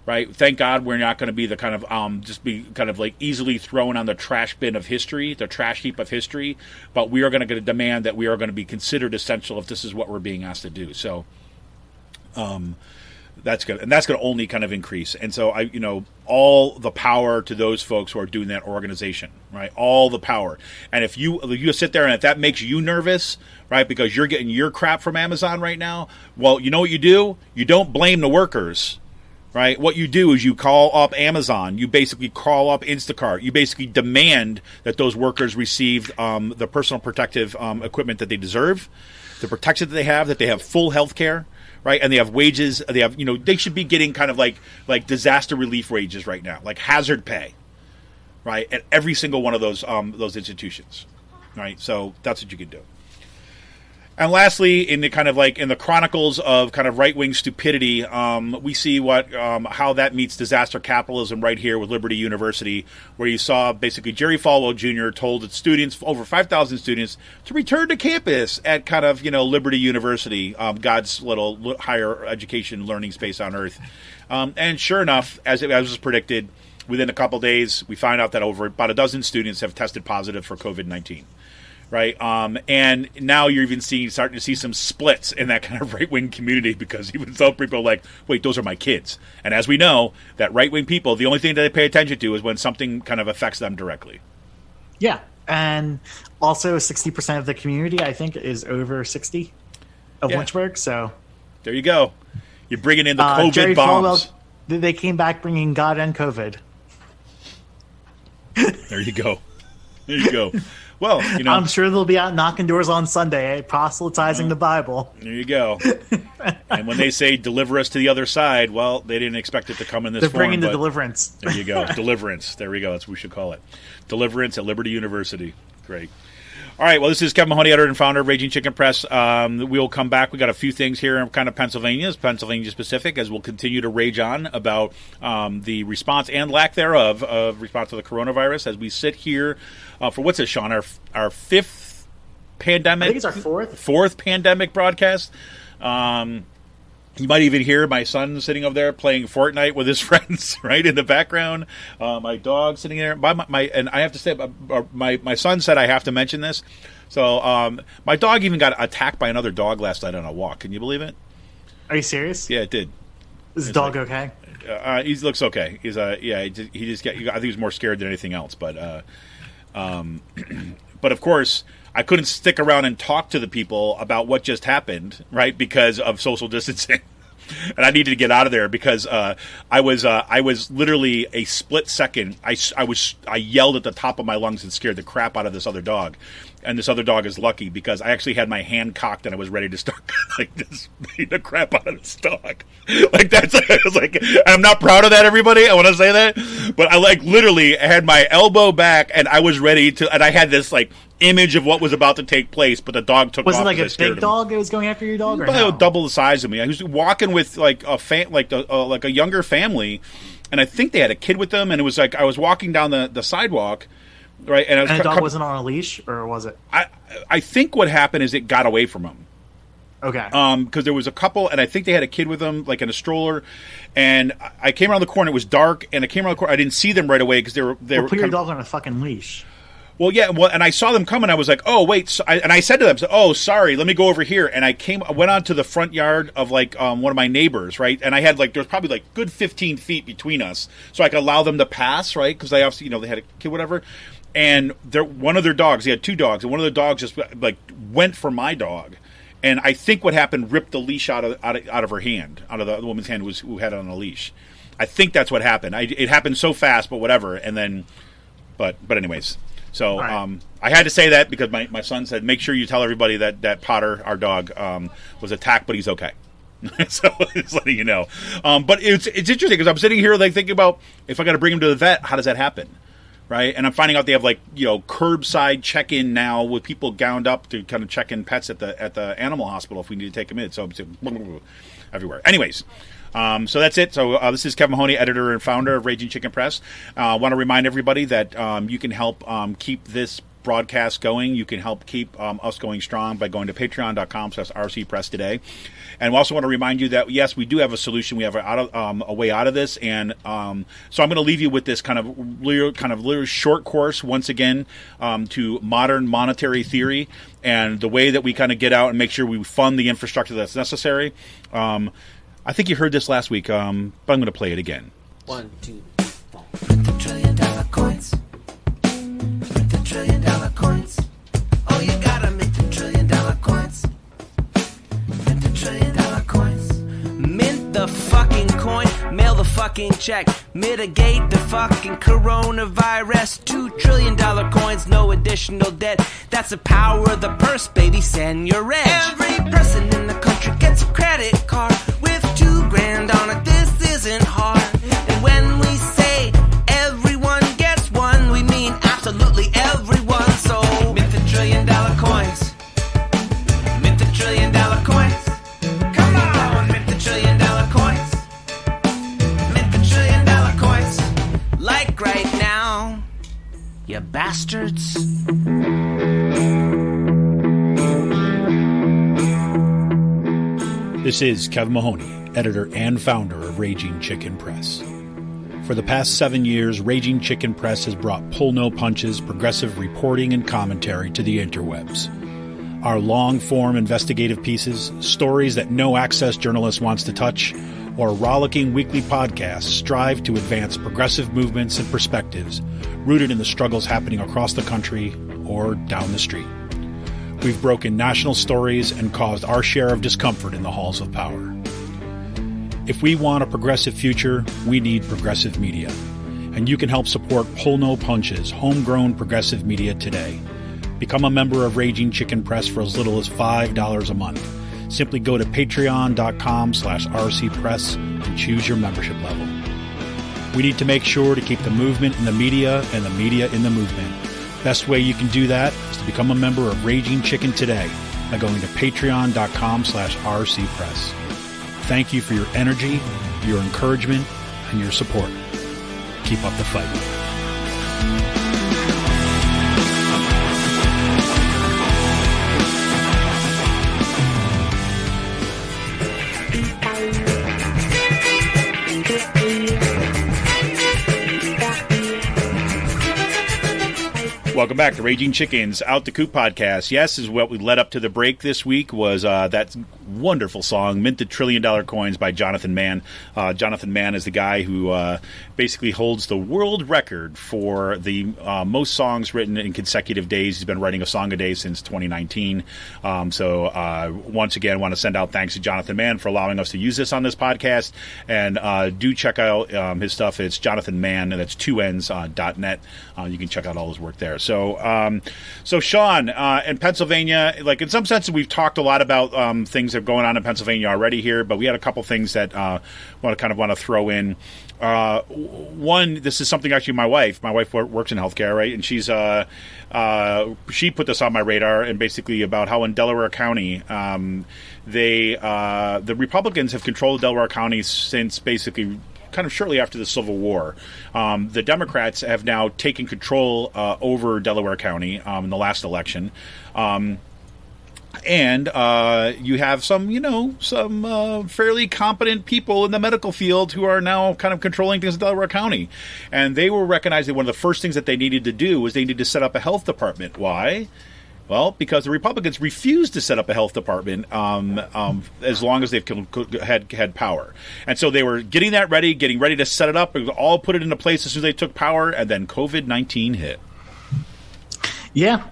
Right. Thank God we're not going to be the kind of just be kind of like easily thrown on the trash bin of history, the trash heap of history. But we are going to demand that we are going to be considered essential if this is what we're being asked to do. So that's good. And that's going to only kind of increase. And so all the power to those folks who are doing that organization. Right. All the power. And if you sit there and if that makes you nervous, right, because you're getting your crap from Amazon right now. Well, you know what you do? You don't blame the workers. Right. What you do is you call up Amazon. You basically call up Instacart. You basically demand that those workers receive the personal protective equipment that they deserve, the protection that they have full health care, right? And they have wages. They have, they should be getting kind of like disaster relief wages right now, like hazard pay, right? At every single one of those institutions, right? So that's what you can do. And lastly, in the chronicles of kind of right-wing stupidity, we see how that meets disaster capitalism right here with Liberty University, where you saw basically Jerry Falwell Jr. told its students, over 5,000 students, to return to campus at kind of Liberty University, God's little higher education learning space on earth. And sure enough, as was predicted, within a couple days, we find out that over about a dozen students have tested positive for COVID-19. Right, and now you're even starting to see some splits in that kind of right-wing community, because even some people are like, wait, those are my kids. And as we know, that right-wing people, the only thing that they pay attention to is when something kind of affects them directly. Yeah, and also 60% of the community, I think, is over 60 of Lynchburg, so... There you go. You're bringing in the COVID Jerry bombs. Falwell, they came back bringing God and COVID. There you go. There you go. Well, I'm sure they'll be out knocking doors on Sunday, proselytizing the Bible. There you go. And when they say deliver us to the other side, well, they didn't expect it to come in this form. They're bringing the deliverance. There you go. Deliverance. There we go. That's what we should call it. Deliverance at Liberty University. Great. All right, well, this is Kevin Mahoney, editor and founder of Raging Chicken Press. We'll come back. We got a few things here in kind of Pennsylvania specific, as we'll continue to rage on about the response and lack thereof of response to the coronavirus as we sit here for what's this, Sean? Our fifth pandemic? I think it's our fourth. Fourth pandemic broadcast. You might even hear my son sitting over there playing Fortnite with his friends, right, in the background. My dog sitting there. And I have to say, my son said I have to mention this. So my dog even got attacked by another dog last night on a walk. Can you believe it? Are you serious? Yeah, it did. Is the dog okay? He looks okay. He's I think he's more scared than anything else. But of course, I couldn't stick around and talk to the people about what just happened, right, because of social distancing. And I needed to get out of there because I was literally a split second. I yelled at the top of my lungs and scared the crap out of this other dog. And this other dog is lucky because I actually had my hand cocked and I was ready to start just beating the crap out of this dog. I was like, I'm not proud of that, everybody. I want to say that, but I literally had my elbow back and I was ready to. And I had this image of what was about to take place, but the dog took off. Was it like a big dog that was going after your dog, or no? Double the size of me. I was walking with a younger family, and I think they had a kid with them, and it was I was walking down the sidewalk, right? And the dog wasn't on a leash, or was it? I think what happened is it got away from him. Okay. Because there was a couple, and I think they had a kid with them, in a stroller. And I came around the corner. It was dark, and I came around the corner. I didn't see them right away because they were. Put your dog on a fucking leash. Well, yeah, and I saw them coming. I was like, "Oh, wait!" And I said to them, "Oh, sorry, let me go over here." And I went onto the front yard of one of my neighbors, right? And I had there was probably good 15 feet between us, so I could allow them to pass, right? Because they obviously, they had a kid, whatever. And one of their dogs, he had 2 dogs, and one of the dogs just like went for my dog. And I think what happened, ripped the leash out of her hand, out of the woman's hand who had it on a leash. I think that's what happened. It happened so fast, but whatever. And then, but anyways. So right. I had to say that because my son said, make sure you tell everybody that Potter, our dog, was attacked, but he's okay. So it's letting you know. But it's interesting because I'm sitting here like thinking about if I got to bring him to the vet, how does that happen? Right? And I'm finding out they have like, curbside check-in now with people gowned up to kind of check in pets at the animal hospital if we need to take them in. So it's everywhere. Anyways. So that's it. So this is Kevin Mahoney, editor and founder of Raging Chicken Press. I want to remind everybody that you can help keep this broadcast going. You can help keep us going strong by going to patreon.com/rcpress today. And we also want to remind you that, yes, we do have a solution. We have a way out of this. And so I'm going to leave you with this kind of little short course, once again, to modern monetary theory and the way that we kind of get out and make sure we fund the infrastructure that's necessary. I think you heard this last week, but I'm going to play it again. 1, 2, 3, 4. Print the $1 trillion coins. Print the $1 trillion coins. Oh, you gotta mint the $1 trillion coins. Mint the $1 trillion coins. Mint the fucking coin. Mail the fucking check. Mitigate the fucking coronavirus. $2 trillion coins. No additional debt. That's the power of the purse, baby. Send your edge. Every person in the country gets a credit card with $2,000 on it. This isn't hard. And when we say everyone gets one, we mean absolutely everyone. So mint the $1 trillion coins. Mint the $1 trillion coins. Come on, mint the $1 trillion coins. Mint the $1 trillion coins. Like right now, you bastards. This is Kevin Mahoney, editor and founder of Raging Chicken Press. For the past 7 years, Raging Chicken Press has brought pull-no-punches, progressive reporting and commentary to the interwebs. Our long-form investigative pieces, stories that no-access journalist wants to touch, or rollicking weekly podcasts strive to advance progressive movements and perspectives rooted in the struggles happening across the country or down the street. We've broken national stories and caused our share of discomfort in the halls of power. If we want a progressive future, we need progressive media. And you can help support Pull No Punches, homegrown progressive media today. Become a member of Raging Chicken Press for as little as $5 a month. Simply go to patreon.com/rcpress and choose your membership level. We need to make sure to keep the movement in the media and the media in the movement. Best way you can do that is to become a member of Raging Chicken today by going to patreon.com/rcpress. Thank you for your energy, your encouragement, and your support. Keep up the fight. Welcome back to Raging Chickens Out the Coop podcast. Yes, is what we led up to the break this week was that wonderful song, Mint the $1 Trillion Coins by Jonathan Mann. Jonathan Mann is the guy who basically holds the world record for the most songs written in consecutive days. He's been writing a song a day since 2019. So once again, I want to send out thanks to Jonathan Mann for allowing us to use this on this podcast. And do check out his stuff. It's Jonathan Mann, and that's 2 N's, .net. You can check out all his work there. So Sean, in Pennsylvania, like in some sense, we've talked a lot about things that are going on in Pennsylvania already here, but we had a couple things that want to throw in. One, this is something actually my wife works in healthcare, right? And she put this on my radar, and basically about how in Delaware County, the Republicans have controlled Delaware County since basically kind of shortly after the Civil War. The Democrats have now taken control over Delaware County in the last election. And you have some fairly competent people in the medical field who are now kind of controlling things in Delaware County. And they will recognize that one of the first things that they needed to do was they needed to set up a health department. Why? Well, because the Republicans refused to set up a health department as long as they've had power. And so they were getting ready to set it up, and all put it into place as soon as they took power, and then COVID-19 hit. Yeah.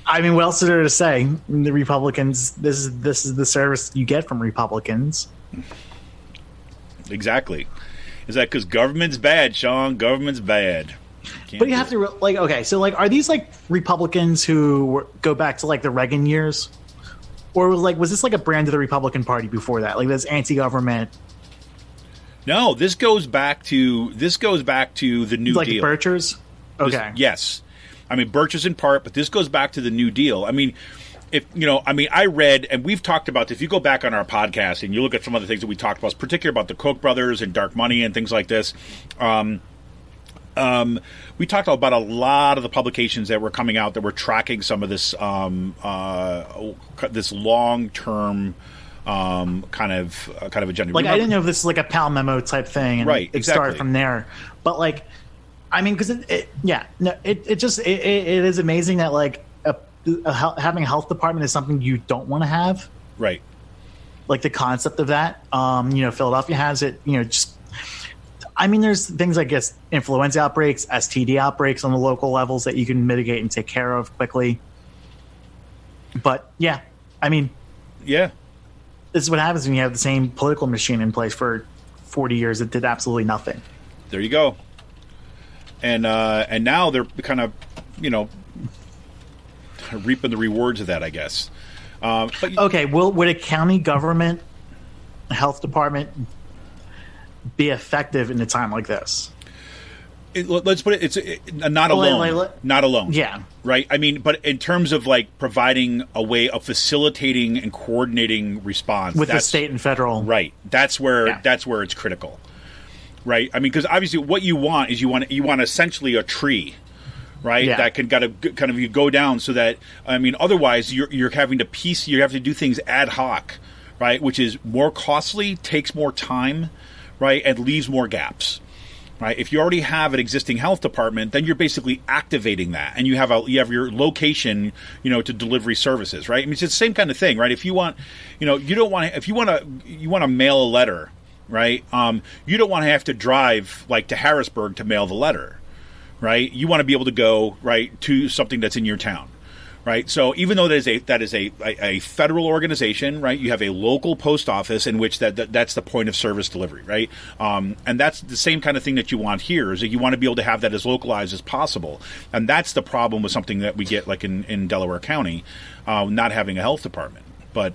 I mean, what else is there to say? The Republicans, this is the service you get from Republicans. Exactly. Is that because government's bad, Sean? Government's bad. But you have to, like, okay, so, like, are these, like, Republicans who go back to, like, the Reagan years? Or, like, was this, like, a brand of the Republican Party before that? Like, this anti-government... No, this goes back to the New like Deal. Like Birchers? Okay. Yes. I mean, Birchers in part, but this goes back to the New Deal. I mean, I read, and we've talked about this. If you go back on our podcast and you look at some of the things that we talked about, particularly about the Koch brothers and dark money and things like this, we talked about a lot of the publications that were coming out that were tracking some of this this long-term kind of agenda. Like, I didn't know if this is like a PAL memo type thing, and right? It started from there. But, like, I mean, because it is amazing that, like, having a health department is something you don't want to have, right? Like, the concept of that. Philadelphia has it. Just, I mean, there's things like, influenza outbreaks, STD outbreaks on the local levels that you can mitigate and take care of quickly. But yeah, I mean, yeah. This is what happens when you have the same political machine in place for 40 years that did absolutely nothing. There you go. And now they're kind of, reaping the rewards of that, I guess. Okay, would a county government health department be effective in a time like this? Let's put it, not alone. Not alone. Yeah. Right? I mean, but in terms of, like, providing a way of facilitating and coordinating response. With the state and federal. Right. That's where it's critical. Right? I mean, because obviously what you want is you want essentially a tree, right? Yeah. That can kind of you go down so that, I mean, otherwise you're having to you have to do things ad hoc, right? Which is more costly, takes more time, right? And leaves more gaps. Right. If you already have an existing health department, then you're basically activating that, and you have your location, to delivery services. Right. I mean, it's the same kind of thing, right? If you want, you want to mail a letter, right? You don't want to have to drive, like, to Harrisburg to mail the letter, right? You want to be able to go right to something that's in your town. Right, so even though that is a federal organization, right, you have a local post office in which that's the point of service delivery, right, and that's the same kind of thing that you want here. Is that you want to be able to have that as localized as possible, and that's the problem with something that we get like in Delaware County, not having a health department. But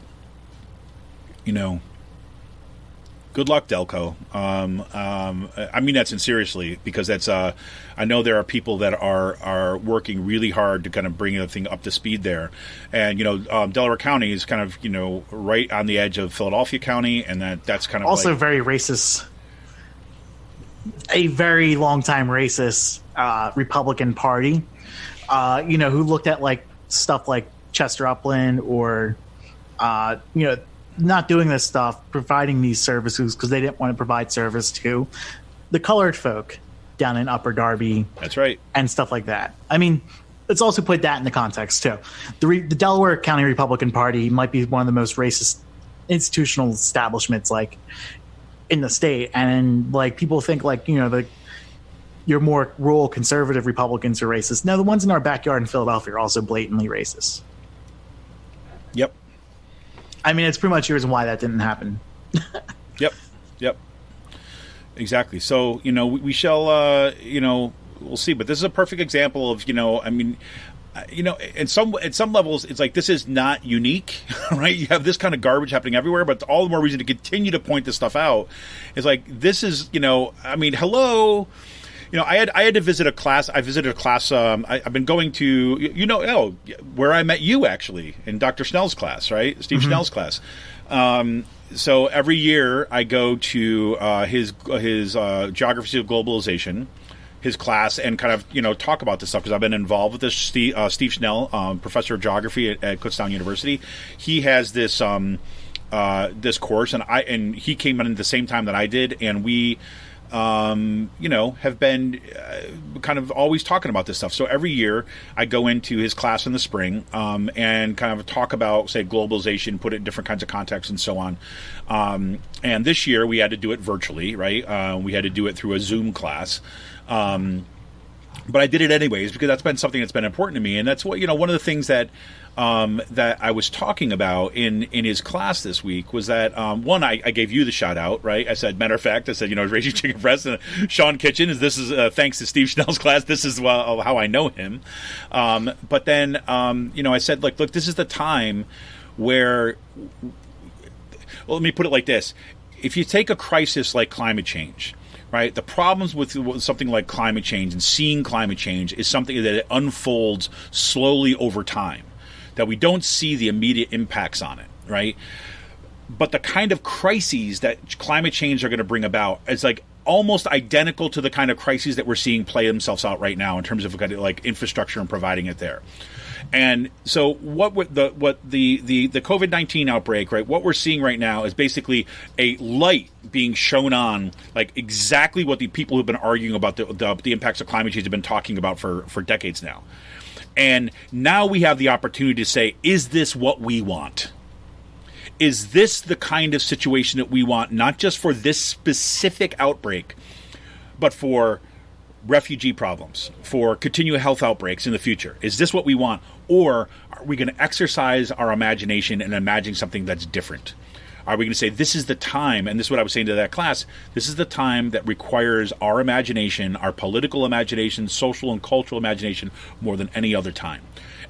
good luck, Delco. I mean that sincerely, because that's I know there are people that are working really hard to kind of bring the thing up to speed there, and Delaware County is kind of right on the edge of Philadelphia County, and that's kind of also like, very racist. A very long time racist Republican Party, who looked at, like, stuff like Chester Upland or not doing this stuff, providing these services because they didn't want to provide service to the colored folk down in Upper Darby. That's right. And stuff like that. I mean, let's also put that in the context, too. The Delaware County Republican Party might be one of the most racist institutional establishments, like, in the state. And, like, people think, like, your more rural conservative Republicans are racist. No, the ones in our backyard in Philadelphia are also blatantly racist. Yep. I mean, it's pretty much the reason why that didn't happen. Yep. Exactly. So, we shall, we'll see. But this is a perfect example of, I mean, at some levels, it's like this is not unique, right? You have this kind of garbage happening everywhere, but all the more reason to continue to point this stuff out. It's like, this is, I mean, hello. I had to visit a class. I visited a class. I've been going to, where I met you, actually, in Dr. Snell's class, right? Steve Snell's class. So every year I go to his Geography of Globalization, his class, and kind of talk about this stuff, because I've been involved with this. Steve Snell, professor of geography at Kutztown University, he has this this course, and he came in at the same time that I did, and we have been kind of always talking about this stuff. So every year I go into his class in the spring and kind of talk about, say, globalization, put it in different kinds of contexts and so on. And this year we had to do it virtually, right? We had to do it through a Zoom class. But I did it anyways because that's been something that's been important to me, and that's what one of the things that that I was talking about in his class this week was that one, I gave you the shout out, right? I said, matter of fact, I said, Raging Chicken Breast and Sean Kitchen this is thanks to Steve Schnell's class. This is how I know him. But then I said, look, this is the time where. Well, let me put it like this: if you take a crisis like climate change. Right. The problems with something like climate change and seeing climate change is something that it unfolds slowly over time, that we don't see the immediate impacts on it. Right. But the kind of crises that climate change are going to bring about is like almost identical to the kind of crises that we're seeing play themselves out right now in terms of kind of like infrastructure and providing it there. And so what the COVID-19 outbreak, right? What we're seeing right now is basically a light being shown on like exactly what the people who've been arguing about the impacts of climate change have been talking about for decades now. And now we have the opportunity to say, is this what we want? Is this the kind of situation that we want, not just for this specific outbreak, but for refugee problems, for continued health outbreaks in the future? Is this what we want? Or are we going to exercise our imagination and imagine something that's different? Are we going to say this is the time, and this is what I was saying to that class, this is the time that requires our imagination, our political imagination, social and cultural imagination more than any other time?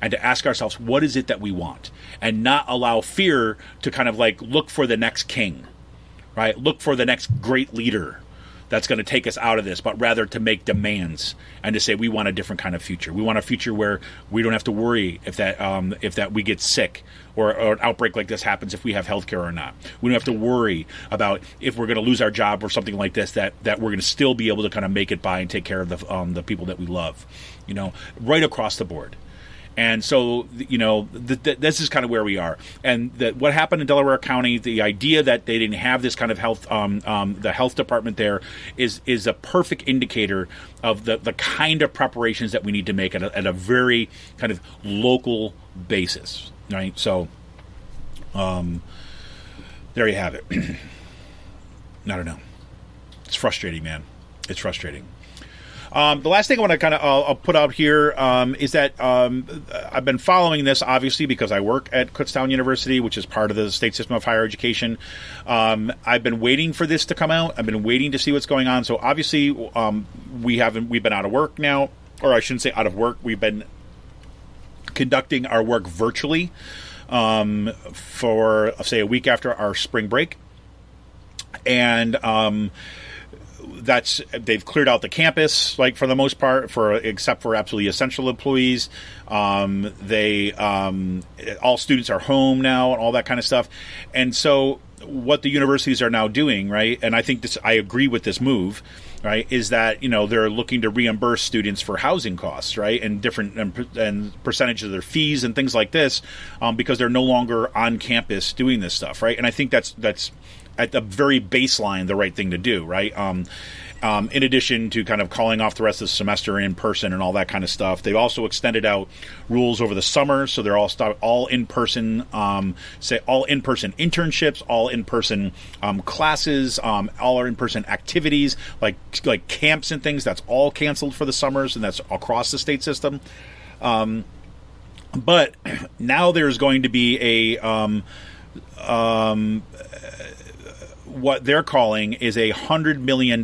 And to ask ourselves, what is it that we want? And not allow fear to kind of like look for the next king, right? Look for the next great leader that's going to take us out of this, but rather to make demands and to say we want a different kind of future. We want a future where we don't have to worry if that we get sick or an outbreak like this happens, if we have health care or not. We don't have to worry about if we're going to lose our job or something like this, that we're going to still be able to kind of make it by and take care of the people that we love, right across the board. And so, this is kind of where we are. And what happened in Delaware County, the idea that they didn't have this kind of health, the health department there is a perfect indicator of the kind of preparations that we need to make at a very kind of local basis, right? So, there you have it. I don't know. It's frustrating, man. It's frustrating. The last thing I want to kind of I'll put out here is that I've been following this, obviously, because I work at Kutztown University, which is part of the state system of higher education. I've been waiting for this to come out. I've been waiting to see what's going on. So obviously, we've been out of work now, or I shouldn't say out of work. We've been conducting our work virtually for, say, a week after our spring break, and they've cleared out the campus, like for the most part, except for absolutely essential employees. All students are home now and all that kind of stuff. And so what the universities are now doing, right, and I think I agree with this move, right, is that they're looking to reimburse students for housing costs, right, and different and percentage of their fees and things like this, because they're no longer on campus doing this stuff, right. And I think that's at the very baseline the right thing to do, right? In addition to kind of calling off the rest of the semester in person and all that kind of stuff, they've also extended out rules over the summer, so they're all in person, all in person internships, all in person classes, all are in person activities like camps and things. That's all canceled for the summers, and that's across the state system. But now there's going to be what they're calling is $100 million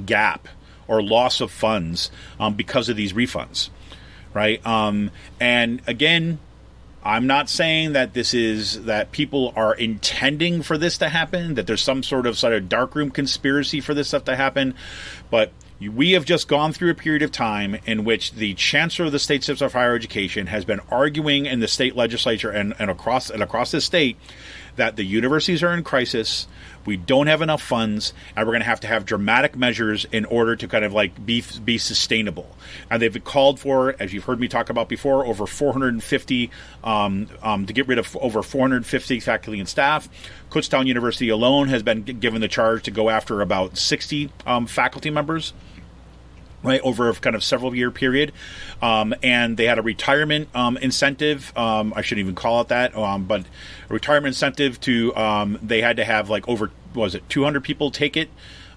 gap or loss of funds because of these refunds, right? And again, I'm not saying that that people are intending for this to happen, that there's some sort of darkroom conspiracy for this stuff to happen, but we have just gone through a period of time in which the chancellor of the state system of higher education has been arguing in the state legislature and across the state that the universities are in crisis, we don't have enough funds, and we're going to have dramatic measures in order to kind of be sustainable. And they've called for, as you've heard me talk about before, over 450 to get rid of over 450 faculty and staff. Kutztown University alone has been given the charge to go after about 60 faculty members, right, over a kind of several year period. And they had a retirement incentive. I shouldn't even call it that, but a retirement incentive to, they had to have over 200 people take it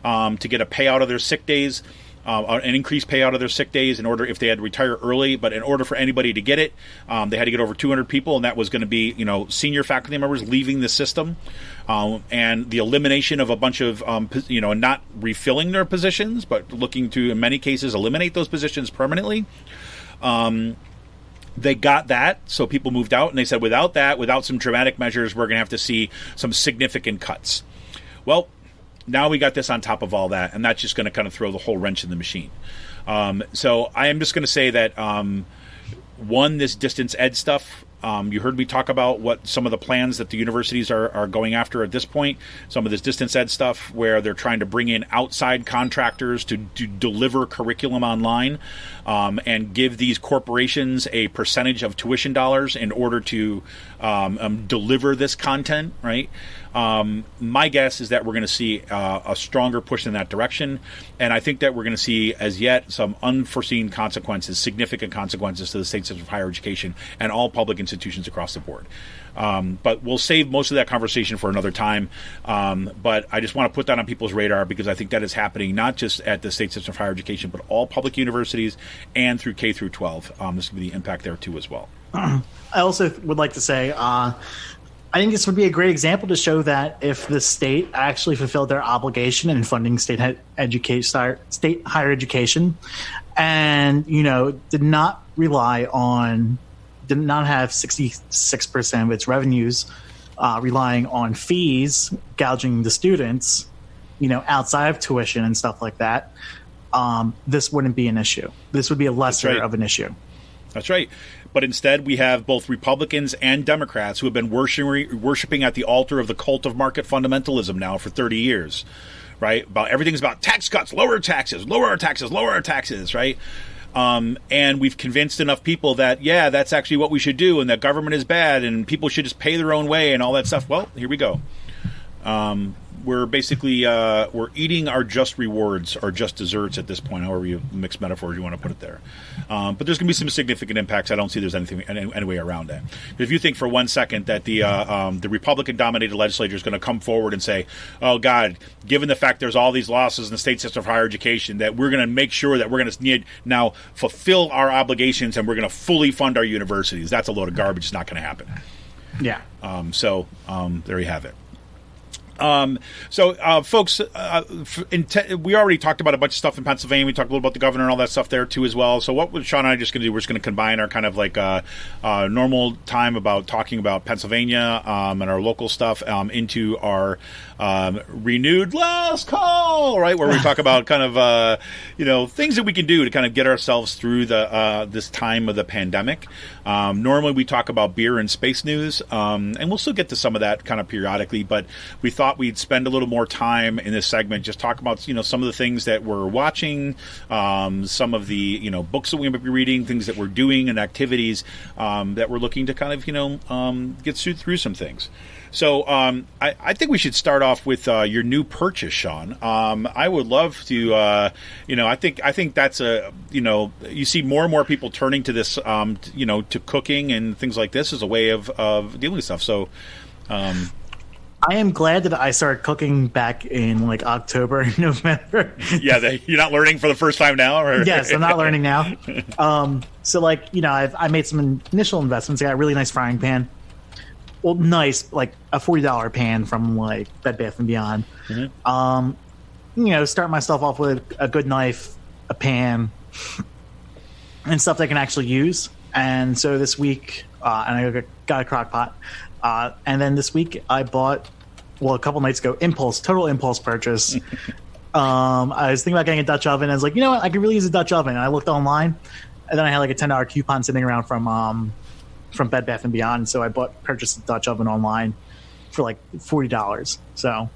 to get a payout of their sick days. an increased payout of their sick days in order if they had to retire early. But in order for anybody to get it, they had to get over 200 people, and that was going to be senior faculty members leaving the system, and the elimination of a bunch of not refilling their positions, but looking to in many cases eliminate those positions permanently. They got that, so people moved out, and they said without some dramatic measures, we're going to have to see some significant cuts. Well, now we got this on top of all that, and that's just going to kind of throw the whole wrench in the machine. So I am just going to say that, one, this distance ed stuff, you heard me talk about what some of the plans that the universities are going after at this point. Some of this distance ed stuff where they're trying to bring in outside contractors to deliver curriculum online, and give these corporations a percentage of tuition dollars in order to deliver this content, right? My guess is that we're going to see a stronger push in that direction, and I think that we're going to see as yet some unforeseen consequences, significant consequences to the state system of higher education and all public institutions across the board. But we'll save most of that conversation for another time. But I just want to put that on people's radar because I think that is happening not just at the state system of higher education, but all public universities and through K through 12. This will be the impact there too as well. I also would like to say, I think this would be a great example to show that if the state actually fulfilled their obligation in funding state higher education, and did not have 66% of its revenues relying on fees, gouging the students, outside of tuition and stuff like that, this wouldn't be an issue. This would be a lesser of an issue. That's right. But instead, we have both Republicans and Democrats who have been worshiping at the altar of the cult of market fundamentalism now for 30 years, right? Everything's about tax cuts, lower taxes, lower our taxes, lower our taxes, right? And we've convinced enough people that, that's actually what we should do, and that government is bad, and people should just pay their own way and all that stuff. Well, here we go. We're basically we're eating our just rewards or just desserts at this point, however you mix metaphors you want to put it there. But there's going to be some significant impacts. I don't see there's any way around that. If you think for 1 second that the Republican-dominated legislature is going to come forward and say, oh, God, given the fact there's all these losses in the state system of higher education, that we're going to make sure that we're going to need now fulfill our obligations and we're going to fully fund our universities. That's a load of garbage. It's not going to happen. Yeah. So there you have it. Folks, we already talked about a bunch of stuff in Pennsylvania. We talked a little about the governor and all that stuff there too as well. So what Sean and I are just going to do, we're just going to combine our kind of like normal time about talking about Pennsylvania and our local stuff into our renewed last call, right, where we talk about kind of things that we can do to kind of get ourselves through this time of the pandemic. Normally we talk about beer and space news, and we'll still get to some of that kind of periodically, but we thought we'd spend a little more time in this segment just talk about some of the things that we're watching, some of the books that we might be reading, things that we're doing, and activities that we're looking to kind of get through some things. So I think we should start off with your new purchase, Sean. I would love to, I think that's you see more and more people turning to this, to cooking and things like this as a way of dealing with stuff. So. I am glad that I started cooking back in like October, November. Yeah, you're not learning for the first time now? Or? Yes, I'm not learning now. So I made some initial investments. I got a really nice frying pan. Well, nice, like a $40 pan from like Bed Bath & Beyond. Mm-hmm. Start myself off with a good knife, a pan, and stuff that I can actually use. And so this week, and I got a crock pot. And then this week I bought, a couple nights ago, total impulse purchase. I was thinking about getting a Dutch oven. I was like, you know what? I could really use a Dutch oven. And I looked online, and then I had like a $10 coupon sitting around from Bed Bath & Beyond. So I purchased a Dutch oven online for like $40. So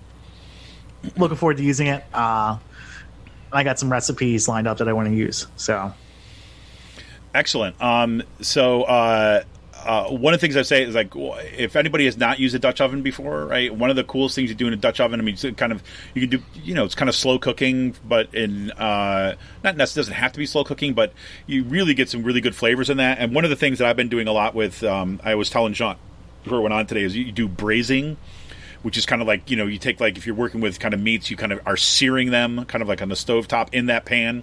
looking forward to using it. I got some recipes lined up that I want to use. So excellent. One of the things I say is like, if anybody has not used a Dutch oven before, right? One of the coolest things you do in a Dutch oven, I mean, you can do, it's kind of slow cooking, but not doesn't have to be slow cooking, but you really get some really good flavors in that. And one of the things that I've been doing a lot with, I was telling Jean before we went on today, is you do braising, which is kind of like, you take like, if you're working with kind of meats, you kind of are searing them kind of like on the stovetop in that pan.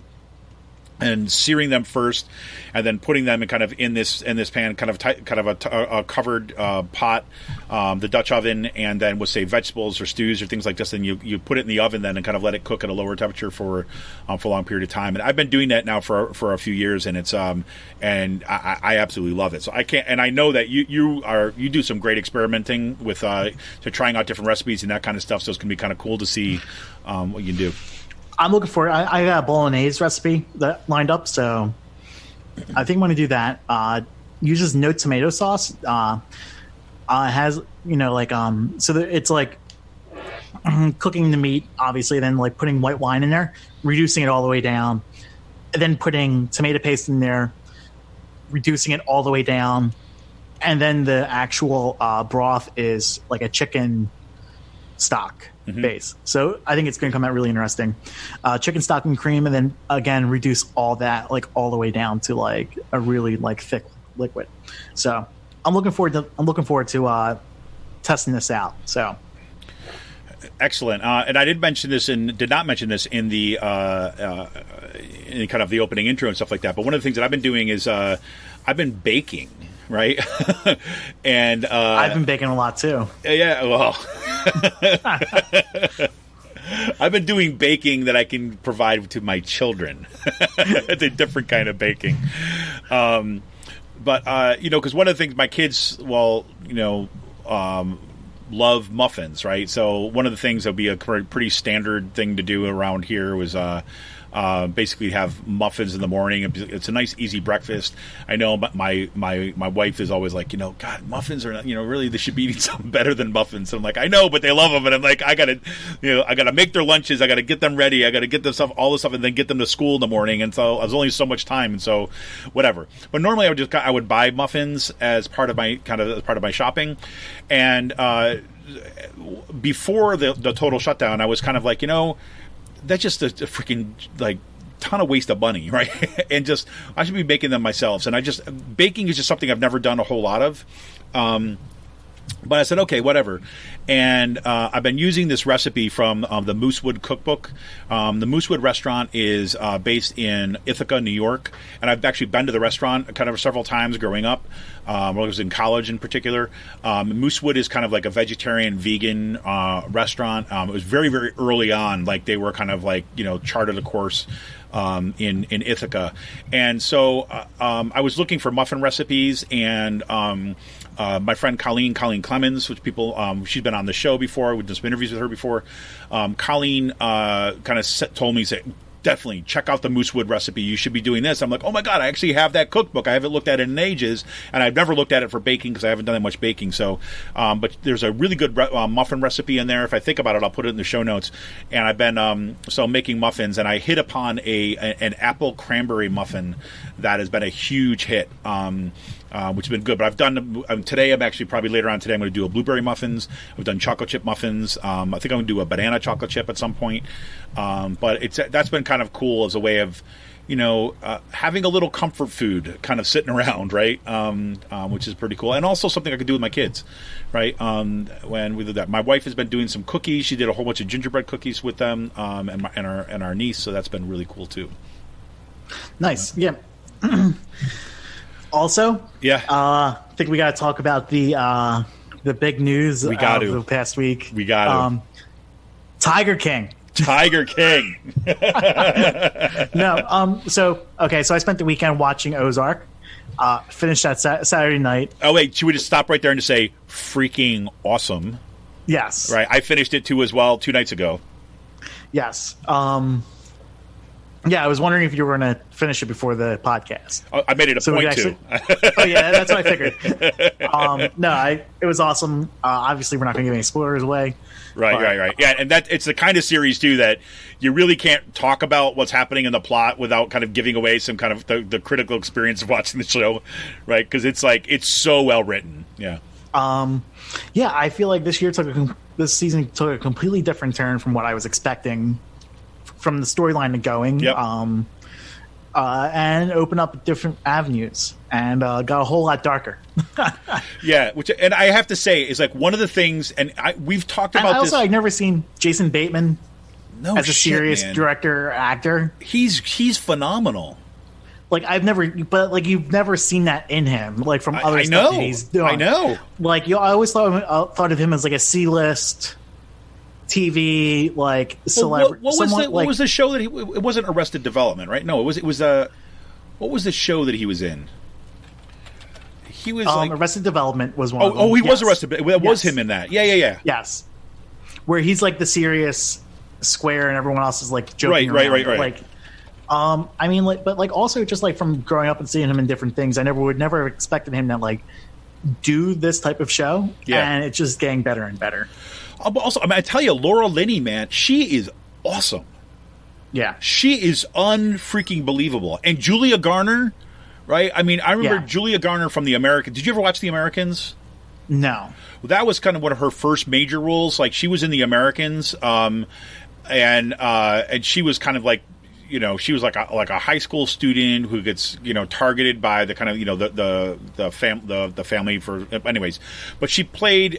and searing them first, and then putting them in this pan, a covered pot, the Dutch oven, and then with say vegetables or stews or things like this. And you put it in the oven then and kind of let it cook at a lower temperature for a long period of time. And I've been doing that now for a few years, and it's and I absolutely love it. So I can't, and I know that you do some great experimenting with to trying out different recipes and that kind of stuff. So it's gonna be kind of cool to see what you can do. I'm looking for it. I got a bolognese recipe that lined up, so I think I'm going to do that. Uses no tomato sauce. Has so it's like cooking the meat, obviously, then like putting white wine in there, reducing it all the way down, and then putting tomato paste in there, reducing it all the way down, and then the actual broth is like a chicken stock base. So I think it's going to come out really interesting. Chicken stock and cream, and then again reduce all that like all the way down to like a really like thick liquid. So I'm looking forward to testing this out. So excellent. And I did not mention this in the in kind of the opening intro and stuff like that. But one of the things that I've been doing is I've been baking. Right. And I've been baking a lot too. Yeah, well, I've been doing baking that I can provide to my children. It's a different kind of baking. But because one of the things my kids, love muffins, right? So one of the things that would be a pretty standard thing to do around here was basically have muffins in the morning. It's a nice, easy breakfast. I know my wife is always like, God, muffins are not, really they should be eating something better than muffins. And I'm like, I know, but they love them. And I'm like, I gotta make their lunches. I gotta get them ready. I gotta get them all the stuff, and then get them to school in the morning. And so there's only so much time, and so whatever. But normally I would buy muffins as part of my shopping, and before the total shutdown, I was kind of like, that's just a freaking like ton of waste of money, right? And just I should be making them myself. And baking is just something I've never done a whole lot of. But I said, okay, whatever. And I've been using this recipe from the Moosewood Cookbook. The Moosewood restaurant is based in Ithaca, New York. And I've actually been to the restaurant kind of several times growing up. I was in college in particular. Moosewood is kind of like a vegetarian, vegan restaurant. It was very, very early on. Like they were kind of like, charted a course in Ithaca. And so I was looking for muffin recipes, and my friend Colleen Clemens, which people, she's been on the show before. We've done some interviews with her before. Colleen kind of told me, definitely check out the Moosewood recipe. You should be doing this. I'm like, oh my God, I actually have that cookbook. I haven't looked at it in ages, and I've never looked at it for baking because I haven't done that much baking. So, but there's a really good muffin recipe in there. If I think about it, I'll put it in the show notes. And I've been making muffins, and I hit upon an apple cranberry muffin that has been a huge hit. Which has been good. But I've done today. I'm actually probably later on today. I'm going to do a blueberry muffins. I've done chocolate chip muffins. I think I'm going to do a banana chocolate chip at some point. But that's been kind of cool as a way of, having a little comfort food kind of sitting around, right? Which is pretty cool, and also something I could do with my kids, right? When we did that, my wife has been doing some cookies. She did a whole bunch of gingerbread cookies with them, and our niece. So that's been really cool too. Nice, yeah. Also, I think we got to talk about the big neuse of the past week. We got Tiger King. Tiger King. No. So I spent the weekend watching Ozark. Finished that Saturday night. Oh wait, should we just stop right there and just say freaking awesome? Yes. Right. I finished it too as well 2 nights ago. Yes. Yeah, I was wondering if you were going to finish it before the podcast. Oh, I made it a point to. Oh, yeah, that's what I figured. It was awesome. Obviously, we're not going to give any spoilers away. Right. Yeah, and it's the kind of series, too, that you really can't talk about what's happening in the plot without kind of giving away some kind of the critical experience of watching the show, right? Because it's so well written. Yeah. I feel like this season took a completely different turn from what I was expecting from the storyline to going, yep. And open up different avenues, and got a whole lot darker. Yeah, and I have to say is like one of the things, and we've talked about this. I've never seen Jason Bateman as a serious director actor. He's phenomenal. like you've never seen that in him, like from other stuff that he's doing. I know. Like I always thought of him as like a C-list TV like celebrity. What was the show that it wasn't Arrested Development, right? No, it was what was the show that he was in? He was Arrested Development was one of them. Oh, he was Arrested. It was him in that. Yeah. Yes. Where he's like the serious square and everyone else is like joking around. Right. Like, I mean, like, but like also just like from growing up and seeing him in different things, I would never have expected him to like do this type of show. Yeah. And it's just getting better and better. Also, I mean, I tell you, Laura Linney, man, she is awesome. Yeah. She is unfreaking believable. And Julia Garner, right? I mean, I remember Julia Garner from The Americans. Did you ever watch The Americans? No. Well, that was kind of one of her first major roles. Like, she was in The Americans, and she was kind of like, you know, she was like a high school student who gets, you know, targeted by the kind of, you know, the family for, anyways. But she played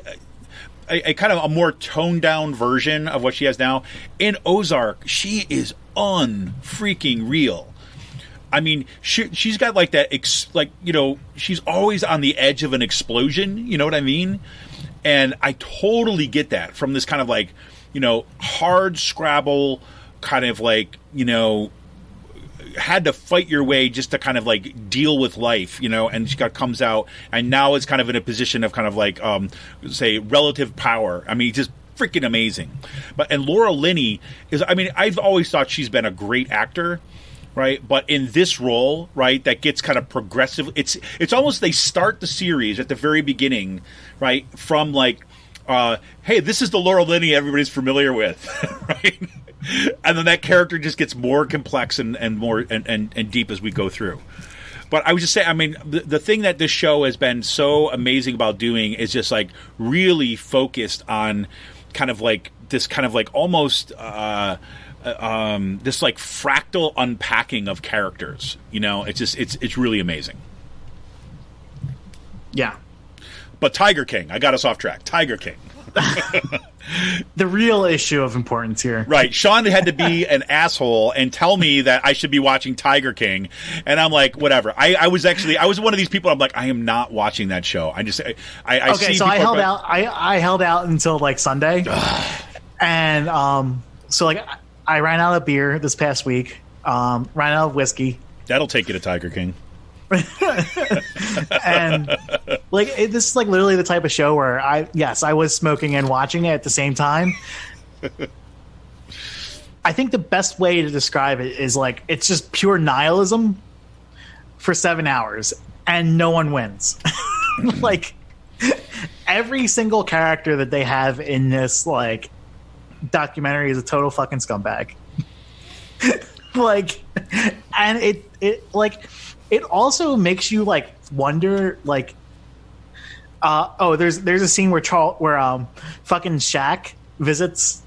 a kind of a more toned down version of what she has now. In Ozark, she is unfreaking real. I mean, she's got like that, you know, she's always on the edge of an explosion. You know what I mean? And I totally get that from this kind of like, you know, hard scrabble kind of like, you know, had to fight your way just to kind of like deal with life, you know, and she comes out and now is kind of in a position of kind of like, say, relative power. I mean, just freaking amazing. And Laura Linney is, I mean, I've always thought she's been a great actor. Right. But in this role, right, that gets kind of progressive. It's almost they start the series at the very beginning, right, from like, hey, this is the Laura Linney everybody's familiar with. Right. And then that character just gets more complex and more and deep as we go through. But I would just say, I mean, the thing that this show has been so amazing about doing is just like really focused on kind of like this kind of like almost this like fractal unpacking of characters. You know, it's just it's really amazing. Yeah. But Tiger King, I got us off track. Tiger King. The real issue of importance here. Right. Sean had to be an asshole and tell me that I should be watching Tiger King. And I'm like, whatever. I was one of these people. I'm like, I am not watching that show. I okay, so I held out. I held out until like Sunday. And so like I ran out of beer this past week. Ran out of whiskey. That'll take you to Tiger King. And like this is like literally the type of show where I was smoking and watching it at the same time. I think the best way to describe it is like it's just pure nihilism for 7 hours and no one wins. Like every single character that they have in this like documentary is a total fucking scumbag. Like, and it like it also makes you like wonder like there's a scene where fucking Shaq visits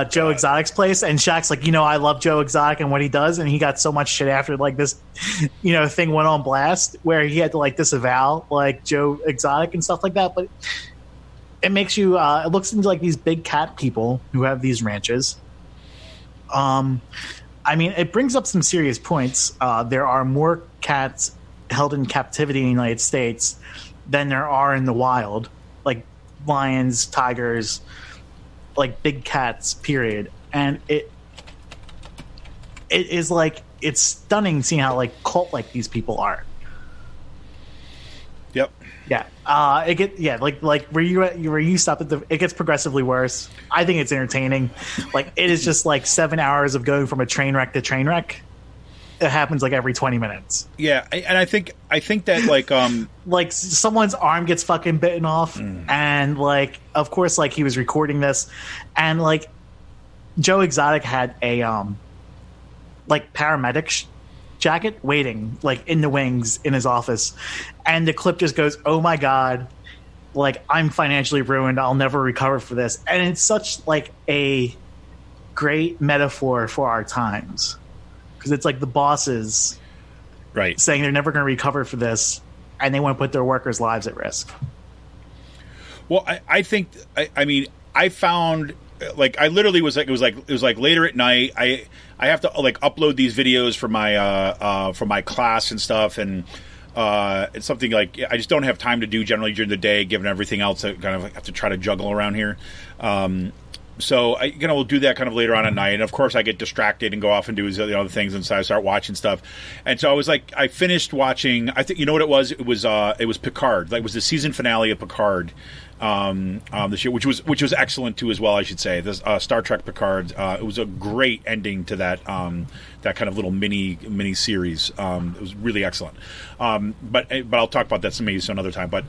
Joe Exotic's place, and Shaq's like, you know, I love Joe Exotic and what he does, and he got so much shit after like this, you know, thing went on blast where he had to like disavow like Joe Exotic and stuff like that. But it makes you it looks into like these big cat people who have these ranches. I mean, it brings up some serious points. There are more cats held in captivity in the United States than there are in the wild, like lions, tigers, like big cats, period. And it is like, it's stunning seeing how like cult-like these people are. Yep. Yeah. Like where you stop at it gets progressively worse. I think it's entertaining. Like it is just like 7 hours of going from a train wreck to train wreck. It happens like every 20 minutes. Yeah, and I think that like like someone's arm gets fucking bitten off, and like of course like he was recording this, and like Joe Exotic had a like paramedic jacket waiting like in the wings in his office, and the clip just goes, oh my god, like I'm financially ruined, I'll never recover for this. And it's such like a great metaphor for our times, because it's like the bosses right saying they're never going to recover for this, and they want to put their workers' lives at risk. Well, I think I mean I found like I literally was like it was like later at night. I have to like upload these videos for my class and stuff, and it's something like I just don't have time to do generally during the day, given everything else that kind of have to try to juggle around here. So I, we'll do that kind of later on at night, and of course I get distracted and go off and do the other things, and so I start watching stuff. And so I was like, I finished watching. I think you know what it was. It was Picard. Like, it was the season finale of Picard this year, which was excellent too as well. I should say this Star Trek Picard. It was a great ending to that that kind of little mini series. It was really excellent. But I'll talk about that maybe some other time. But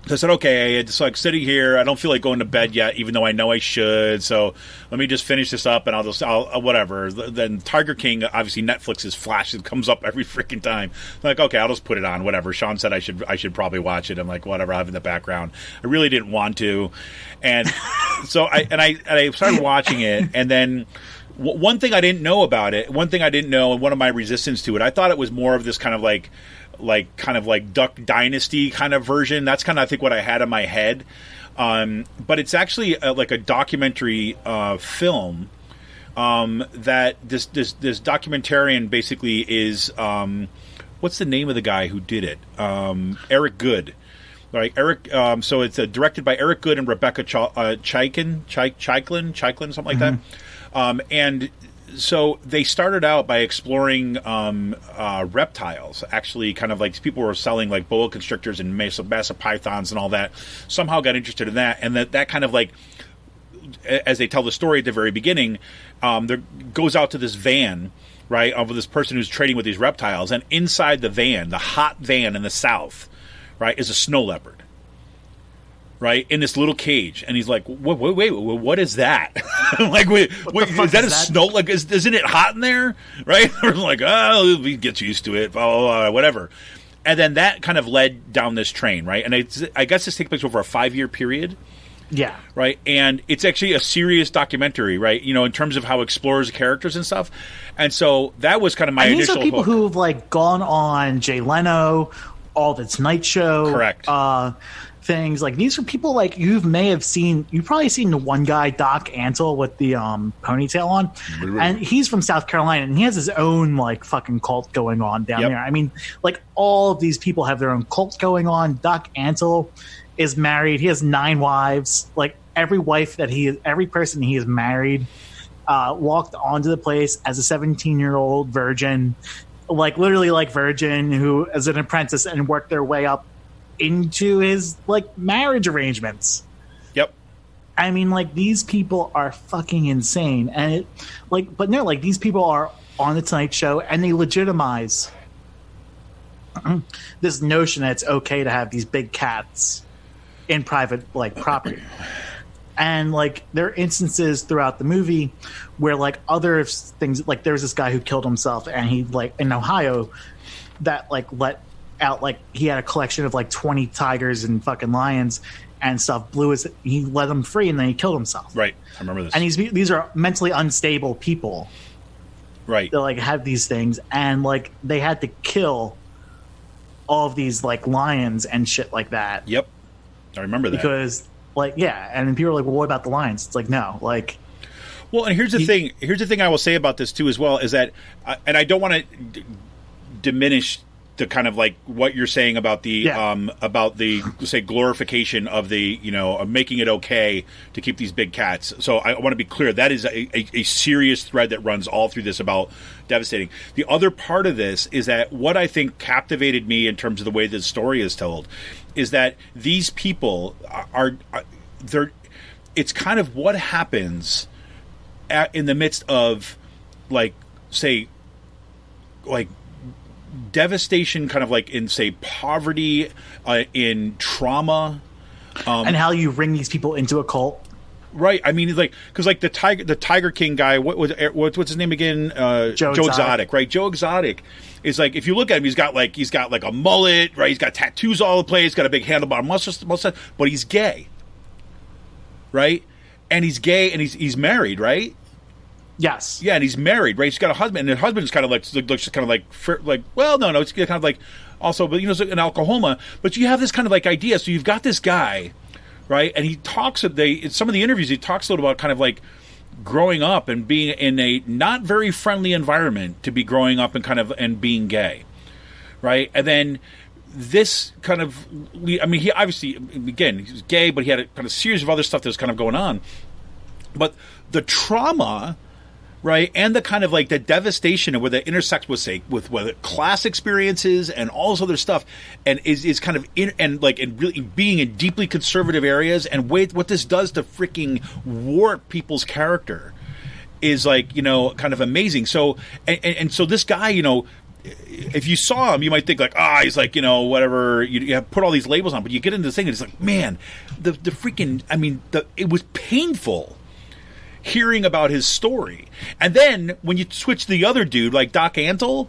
so I said, okay, it's like sitting here. I don't feel like going to bed yet, even though I know I should. So let me just finish this up, and I'll whatever. Then Tiger King, obviously Netflix's Flash, it comes up every freaking time. I'm like, okay, I'll just put it on. Whatever. Sean said I should probably watch it. I'm like, whatever. I have it in the background. I really didn't want to, and so I started watching it, and then. One thing I didn't know about it, and one of my resistance to it, I thought it was more of this kind of like Duck Dynasty kind of version. That's kind of, I think, what I had in my head. But it's actually like a documentary film that this documentarian basically is. What's the name of the guy who did it? Eric Good. Right, Eric. So it's directed by Eric Good and Rebecca Chaiklin, something like that. And so they started out by exploring reptiles. Actually, kind of like people were selling like boa constrictors and massive pythons and all that. Somehow got interested in that, and that kind of like, as they tell the story at the very beginning, there goes out to this van, right, of this person who's trading with these reptiles, and inside the van, the hot van in the South, right, is a snow leopard. Right, in this little cage, and he's like, "Wait, what is that?" Like, wait, is that a snow? Like, isn't it hot in there? Right? We're like, "Oh, we get used to it, whatever." And then that kind of led down this train, right? And I guess this takes place over a 5-year period. Yeah. Right, and it's actually a serious documentary, right? In terms of how it explores characters and stuff. And so that was kind of my initial. These are people hook. who've like gone on Jay Leno, all the Tonight Show, correct. Things like these are people like you've probably seen the one guy, Doc Antle, with the ponytail on, and he's from South Carolina, and he has his own like fucking cult going on down there. I mean, like all of these people have their own cult going on. Doc Antle is married; he has 9 wives. Like every person he has married walked onto the place as a 17-year-old virgin, like literally like virgin, who as an apprentice and worked their way up into his like marriage arrangements. Yep. I mean, like, these people are fucking insane, and it like, but no, like, these people are on the Tonight Show, and they legitimize this notion that it's okay to have these big cats in private like property. And like, there are instances throughout the movie where like other things, like there's this guy who killed himself, and he like in Ohio that like let out, like, he had a collection of like 20 tigers and fucking lions and stuff. He let them free, and then he killed himself. Right, I remember this. And these are mentally unstable people, right? That like have these things, and like they had to kill all of these like lions and shit like that. Yep, I remember that because like and then people are like, well, what about the lions? It's like, no, like. Well, and here's the thing. Here's the thing I will say about this too, as well, is that, and I don't want to diminish the kind of like what you're saying about the say glorification of the of making it okay to keep these big cats. So I want to be clear, that is a serious thread that runs all through this about devastating. The other part of this is that what I think captivated me in terms of the way the story is told is that these people are they're. It's kind of what happens in the midst of like say like devastation, kind of like in say poverty, in trauma, and how you bring these people into a cult, right? I mean, like, because like the Tiger King guy, what's his name again? Joe Exotic, right? Joe Exotic is like, if you look at him, he's got like a mullet, right? He's got tattoos all over the place, got a big handlebar mustache, but he's gay, right? And he's gay, and he's married, right? Yes. Yeah, and he's married, right? He's got a husband, and the husband's kind of like looks kind of like well, no, it's kind of like also, but an Oklahoma. But you have this kind of like idea. So you've got this guy, right? And he talks in some of the interviews. He talks a little about kind of like growing up and being in a not very friendly environment to be growing up and being gay, right? And then this kind of, I mean, he obviously, again, he was gay, but he had a kind of series of other stuff that was kind of going on. But the trauma, right, and the kind of like the devastation of where that intersects with, say, with whether class experiences and all this other stuff, and is kind of and really being in deeply conservative areas, and what this does to freaking warp people's character is like, you know, kind of amazing. So and so this guy, you know, if you saw him, you might think like, he's like, you know, whatever. You have put all these labels on, but you get into this thing, and it's like, man, the freaking, I mean, it was painful hearing about his story. And then when you switch to the other dude, like Doc Antle,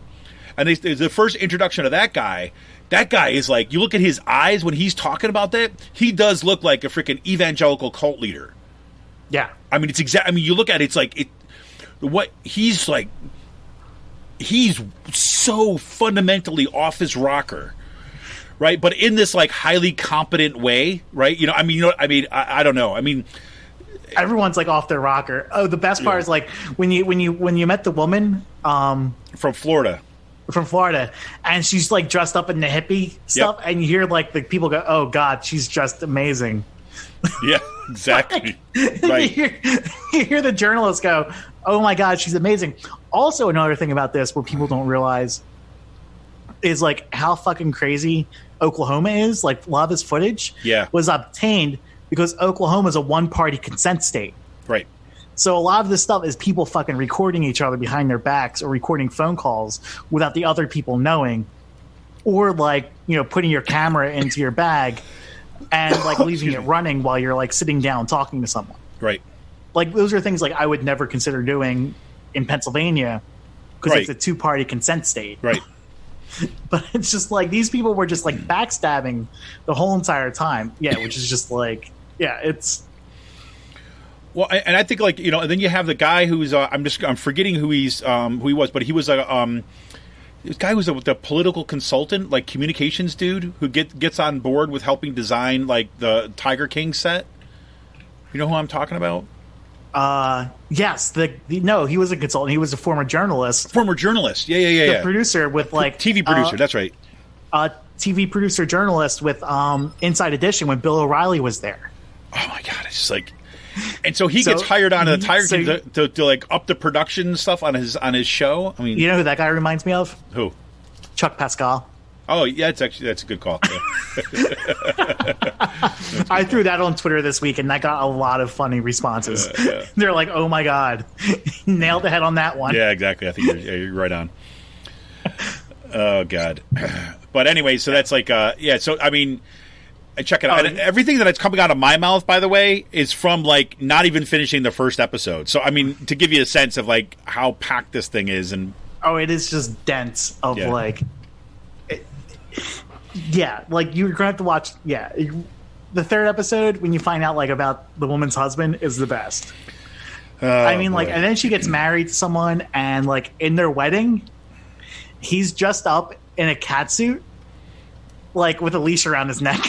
and the first introduction of that guy is like, you look at his eyes when he's talking about that, he does look like a freaking evangelical cult leader. Yeah. I mean, I mean, you look at it, it's like, what he's like, he's so fundamentally off his rocker, right? But in this like highly competent way, right? You know, I mean, I don't know. I mean, everyone's like off their rocker. Oh, the best part is like when you met the woman from Florida, and she's like dressed up in the hippie stuff, and you hear like the people go, "Oh God, she's dressed amazing." Yeah, exactly. Right. You hear the journalists go, "Oh my God, she's amazing." Also, another thing about this, what people don't realize, is like how fucking crazy Oklahoma is. Like a lot of this footage, was obtained because Oklahoma is a one-party consent state. Right. So a lot of this stuff is people fucking recording each other behind their backs or recording phone calls without the other people knowing, or like, you know, putting your camera into your bag and like leaving it running while you're like sitting down talking to someone. Right. Like those are things like I would never consider doing in Pennsylvania because it's a two-party consent state. Right. But it's just like these people were just like backstabbing the whole entire time. Yeah, which is just like, yeah, it's. Well, and I think like, you know, and then you have the guy who's I'm forgetting who he was, but he was this guy who's the political consultant, like communications dude who gets on board with helping design like the Tiger King set. You know who I'm talking about? Yes. No, he was a consultant. He was a former journalist. Yeah. The producer with like TV producer. That's right. TV producer journalist with Inside Edition when Bill O'Reilly was there. Oh my God! It's just like, and so he gets hired onto the Tiger King to like up the production stuff on his show. I mean, you know who that guy reminds me of? Who? Chuck Pascal. Oh yeah, that's a good call. Yeah. I threw that on Twitter this week, and that got a lot of funny responses. Yeah. They're like, "Oh my God, nailed the head on that one." Yeah, exactly. I think you're right on. Oh God. But anyway, so that's like, So I mean, check it out. And everything that's coming out of my mouth, by the way, is from like not even finishing the first episode. So I mean, to give you a sense of like how packed this thing is, and it is just dense of like. Yeah, like you're gonna have to watch. Yeah, the third episode when you find out like about the woman's husband is the best. I mean, like, and then she gets married to someone, and like in their wedding, he's dressed up in a cat suit, like with a leash around his neck.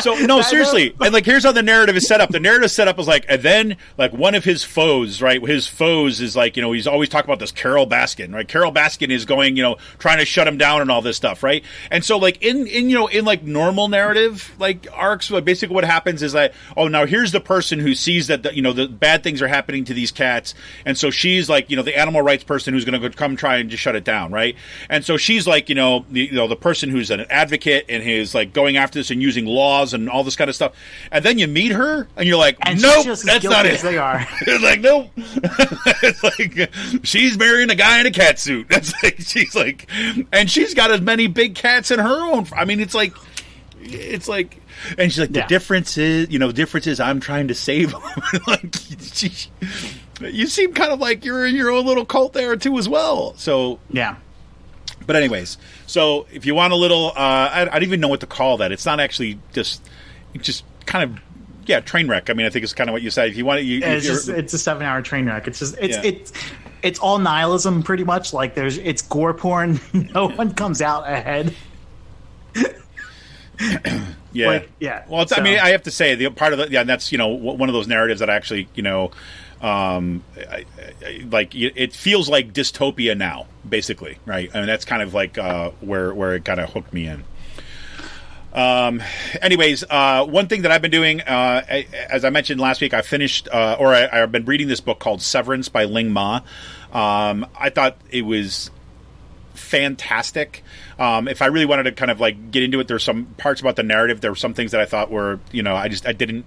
So no, seriously, and like here's how the narrative is set up. The narrative is set up is like, and then like one of his foes, right? His foes is like, you know, he's always talking about this Carol Baskin, right? Carol Baskin is going, you know, trying to shut him down and all this stuff, right? And so like in like normal narrative like arcs, like basically what happens is that now here's the person who sees that the bad things are happening to these cats, and so she's like, you know, the animal rights person who's going to come try and just shut it down, right? And so she's like, the person who's an advocate and is like going after this and using laws and all this kind of stuff, and then you meet her and you're like, nope, that's not it. They are. It's like, nope. It's like she's marrying a guy in a cat suit. That's like, she's like, and she's got as many big cats in her own. I mean, it's like, and she's like, the difference is I'm trying to save them. Like, you seem kind of like you're in your own little cult there too as well. So yeah. But anyways, so if you want a little, I don't even know what to call that. It's not actually just kind of, train wreck. I mean, I think it's kind of what you said. If you want it, it's a 7-hour train wreck. It's just, it's all nihilism pretty much. Like it's gore porn. No one comes out ahead. Yeah. Like, yeah. Well, it's, So- I mean, I have to say the part of the, and that's, one of those narratives that actually, it feels like dystopia now, basically, right? I mean, that's kind of like where it kind of hooked me in. Anyways, one thing that I've been doing, as I mentioned last week, I finished, I've been reading this book called Severance by Ling Ma. I thought it was fantastic. If I really wanted to kind of like get into it, there's some parts about the narrative. There were some things that I thought were, I didn't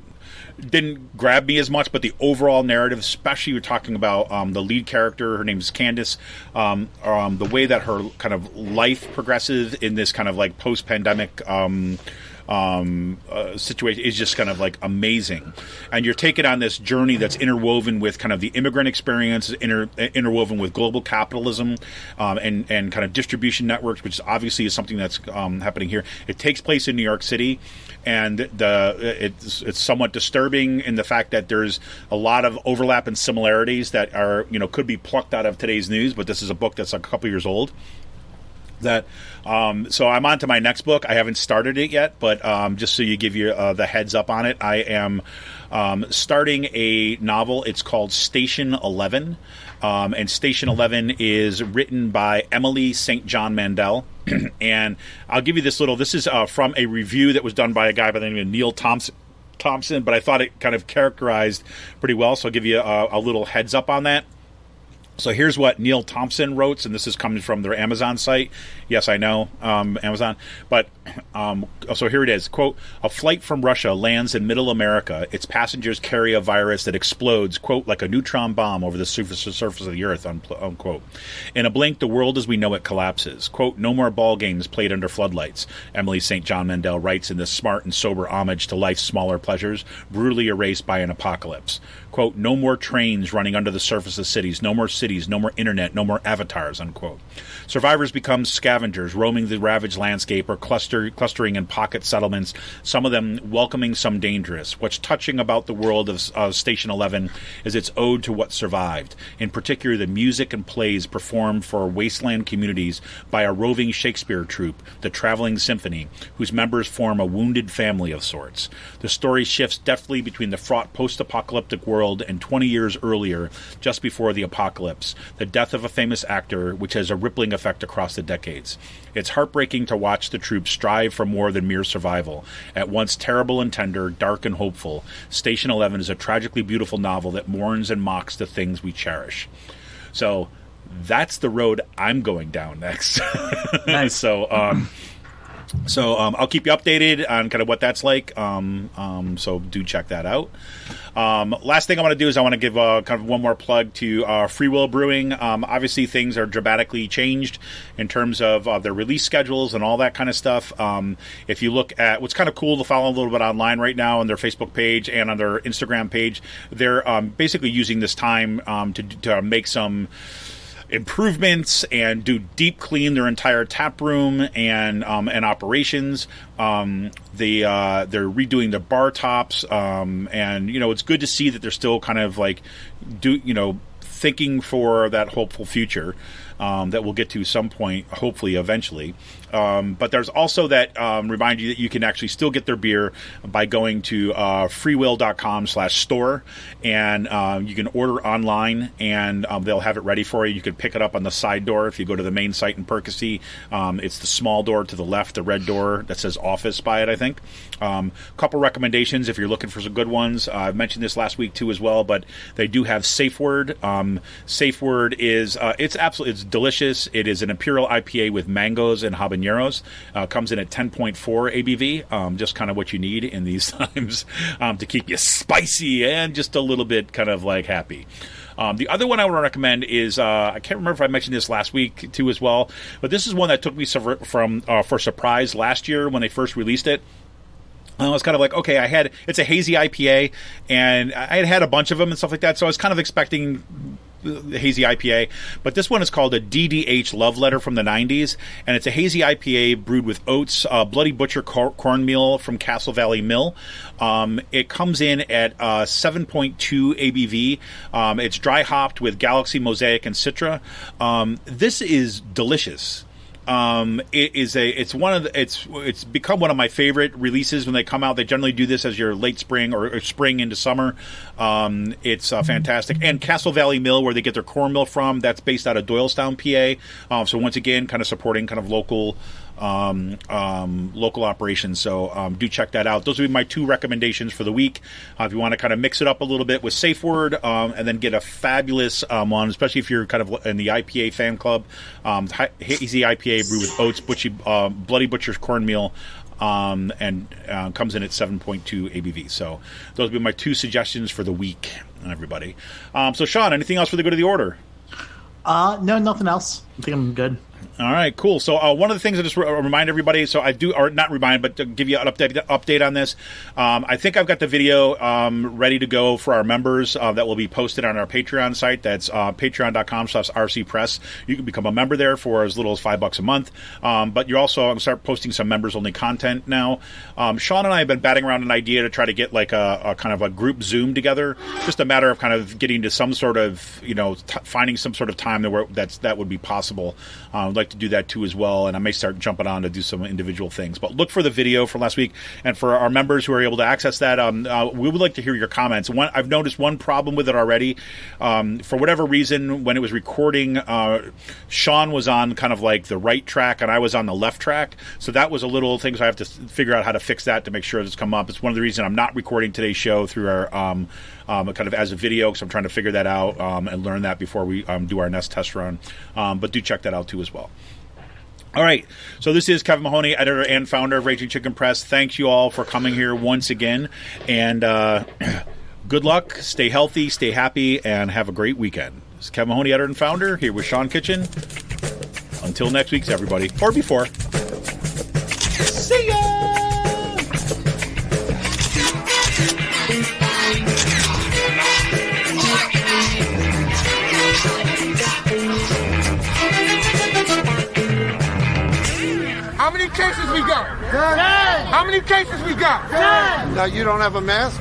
grab me as much, but the overall narrative, especially you're talking about the lead character, her name's Candace, the way that her kind of life progresses in this kind of like post-pandemic situation is just kind of like amazing. And you're taken on this journey that's interwoven with kind of the immigrant experience, interwoven with global capitalism, and kind of distribution networks, which obviously is something that's happening here. It takes place in New York City, and it's somewhat disturbing in the fact that there's a lot of overlap and similarities that are, could be plucked out of today's news, but this is a book that's a couple years old. So I'm on to my next book. I haven't started it yet, but just so you give you the heads up on it, I am starting a novel. It's called Station 11, and Station 11 is written by Emily St. John Mandel. And I'll give you this is from a review that was done by a guy by the name of Neil Thompson, but I thought it kind of characterized pretty well, so I'll give you a little heads up on that. So here's what Neil Thompson wrote, and this is coming from their Amazon site. Yes, I know, Amazon. But so here it is. Quote, a flight from Russia lands in middle America. Its passengers carry a virus that explodes, quote, like a neutron bomb over the surface of the earth, unquote. In a blink, the world as we know it collapses. Quote, no more ball games played under floodlights. Emily St. John Mandel writes in this smart and sober homage to life's smaller pleasures, brutally erased by an apocalypse. Quote, no more trains running under the surface of cities, no more cities, no more internet, no more avatars, unquote. Survivors become scavengers, roaming the ravaged landscape or clustering in pocket settlements, some of them welcoming, some dangerous. What's touching about the world of Station 11 is its ode to what survived, in particular the music and plays performed for wasteland communities by a roving Shakespeare troupe, the Traveling Symphony, whose members form a wounded family of sorts. The story shifts deftly between the fraught post-apocalyptic world and 20 years earlier, just before the apocalypse, the death of a famous actor, which has a rippling effect across the decades. It's heartbreaking to watch the troops strive for more than mere survival. At once terrible and tender, dark and hopeful, Station 11 is a tragically beautiful novel that mourns and mocks the things we cherish. So that's the road I'm going down next. Nice. So I'll keep you updated on kind of what that's like. So do check that out. Last thing I want to do is I want to give kind of one more plug to Free Will Brewing. Obviously, things are dramatically changed in terms of their release schedules and all that kind of stuff. If you look at what's kind of cool to follow a little bit online right now on their Facebook page and on their Instagram page, they're basically using this time to make some improvements and do deep clean their entire tap room and operations. They're redoing the bar tops, and it's good to see that they're still kind of like thinking for that hopeful future that we'll get to some point, hopefully eventually. But there's also that remind you that you can actually still get their beer by going to freewill.com/store, and you can order online, and they'll have it ready for you. You can pick it up on the side door if you go to the main site in Percy. It's the small door to the left, the red door that says office by it, I think. Couple recommendations if you're looking for some good ones. I've mentioned this last week too as well, but they do have Safe Word. Safe Word is it's delicious. It is an Imperial IPA with mangoes and habaneros. Comes in at 10.4 ABV. Just kind of what you need in these times to keep you spicy and just a little bit kind of like happy. The other one I want to recommend is, I can't remember if I mentioned this last week too as well, but this is one that took me for surprise last year when they first released it. I was kind of like, okay, it's a hazy IPA, and I had a bunch of them and stuff like that, so I was kind of expecting the hazy IPA, but this one is called a DDH Love Letter from the 90s, and it's a hazy IPA brewed with oats, Bloody Butcher cornmeal from Castle Valley Mill. It comes in at 7.2 ABV. It's dry hopped with Galaxy, Mosaic, and Citra. This is delicious. It's become one of my favorite releases when they come out. They generally do this as your late spring or spring into summer. It's fantastic. And Castle Valley Mill, where they get their corn mill from, that's based out of Doylestown, PA. So once again, kind of supporting kind of local operations. So do check that out. Those would be my 2 recommendations for the week. If you want to kind of mix it up a little bit with Safe Word, and then get a fabulous one, especially if you're kind of in the IPA fan club. Hazy IPA brewed with oats, Bloody Butcher's cornmeal. And comes in at 7.2 ABV. So those would be my 2 suggestions for the week, everybody. So Sean, anything else for the good of the order? No, nothing else. I think I'm good. All right, cool. So one of the things I just remind everybody, so I do, or not remind, but to give you an update on this, I think I've got the video ready to go for our members that will be posted on our Patreon site. That's patreon.com/rcpress. You can become a member there for as little as $5 a month. But you're also going to start posting some members-only content now. Sean and I have been batting around an idea to try to get like a kind of a group Zoom together. Just a matter of kind of getting to some sort of, finding some sort of time that would be possible. I'd like to do that too as well, and I may start jumping on to do some individual things. But look for the video from last week, and for our members who are able to access that, we would like to hear your comments. I've noticed one problem with it already. For whatever reason, when it was recording, Sean was on kind of like the right track, and I was on the left track. So that was a little thing, so I have to figure out how to fix that to make sure it's come up. It's one of the reasons I'm not recording today's show through our kind of as a video, because I'm trying to figure that out and learn that before we do our next test run. But do check that out too as well. All right, so this is Kevin Mahoney, editor and founder of Raging Chicken Press. Thanks you all for coming here once again, and good luck, stay healthy, stay happy, and have a great weekend. This is Kevin Mahoney, editor and founder, here with Sean Kitchen. Until next week's everybody, or before. See ya! How many cases we got? 10. How many cases we got? 10. Now you don't have a mask?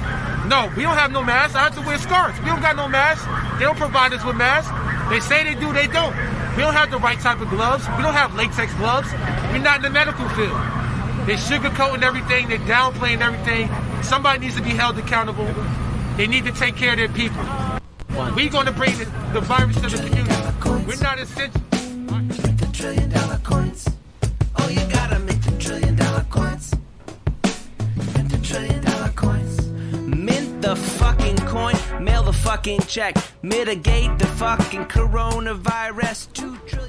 No, we don't have no masks. I have to wear scarves. We don't got no masks. They don't provide us with masks. They say they do, they don't. We don't have the right type of gloves. We don't have latex gloves. We're not in the medical field. They're sugarcoating everything. They're downplaying everything. Somebody needs to be held accountable. They need to take care of their people. We're going to bring the virus to the community. We're not essential. Print the $1 trillion coins. Oh, you gotta mint the $1 trillion coins. Print the $1 trillion coins. Mint the fucking coin. Mail the fucking check. Mitigate the fucking coronavirus. $2 trillion.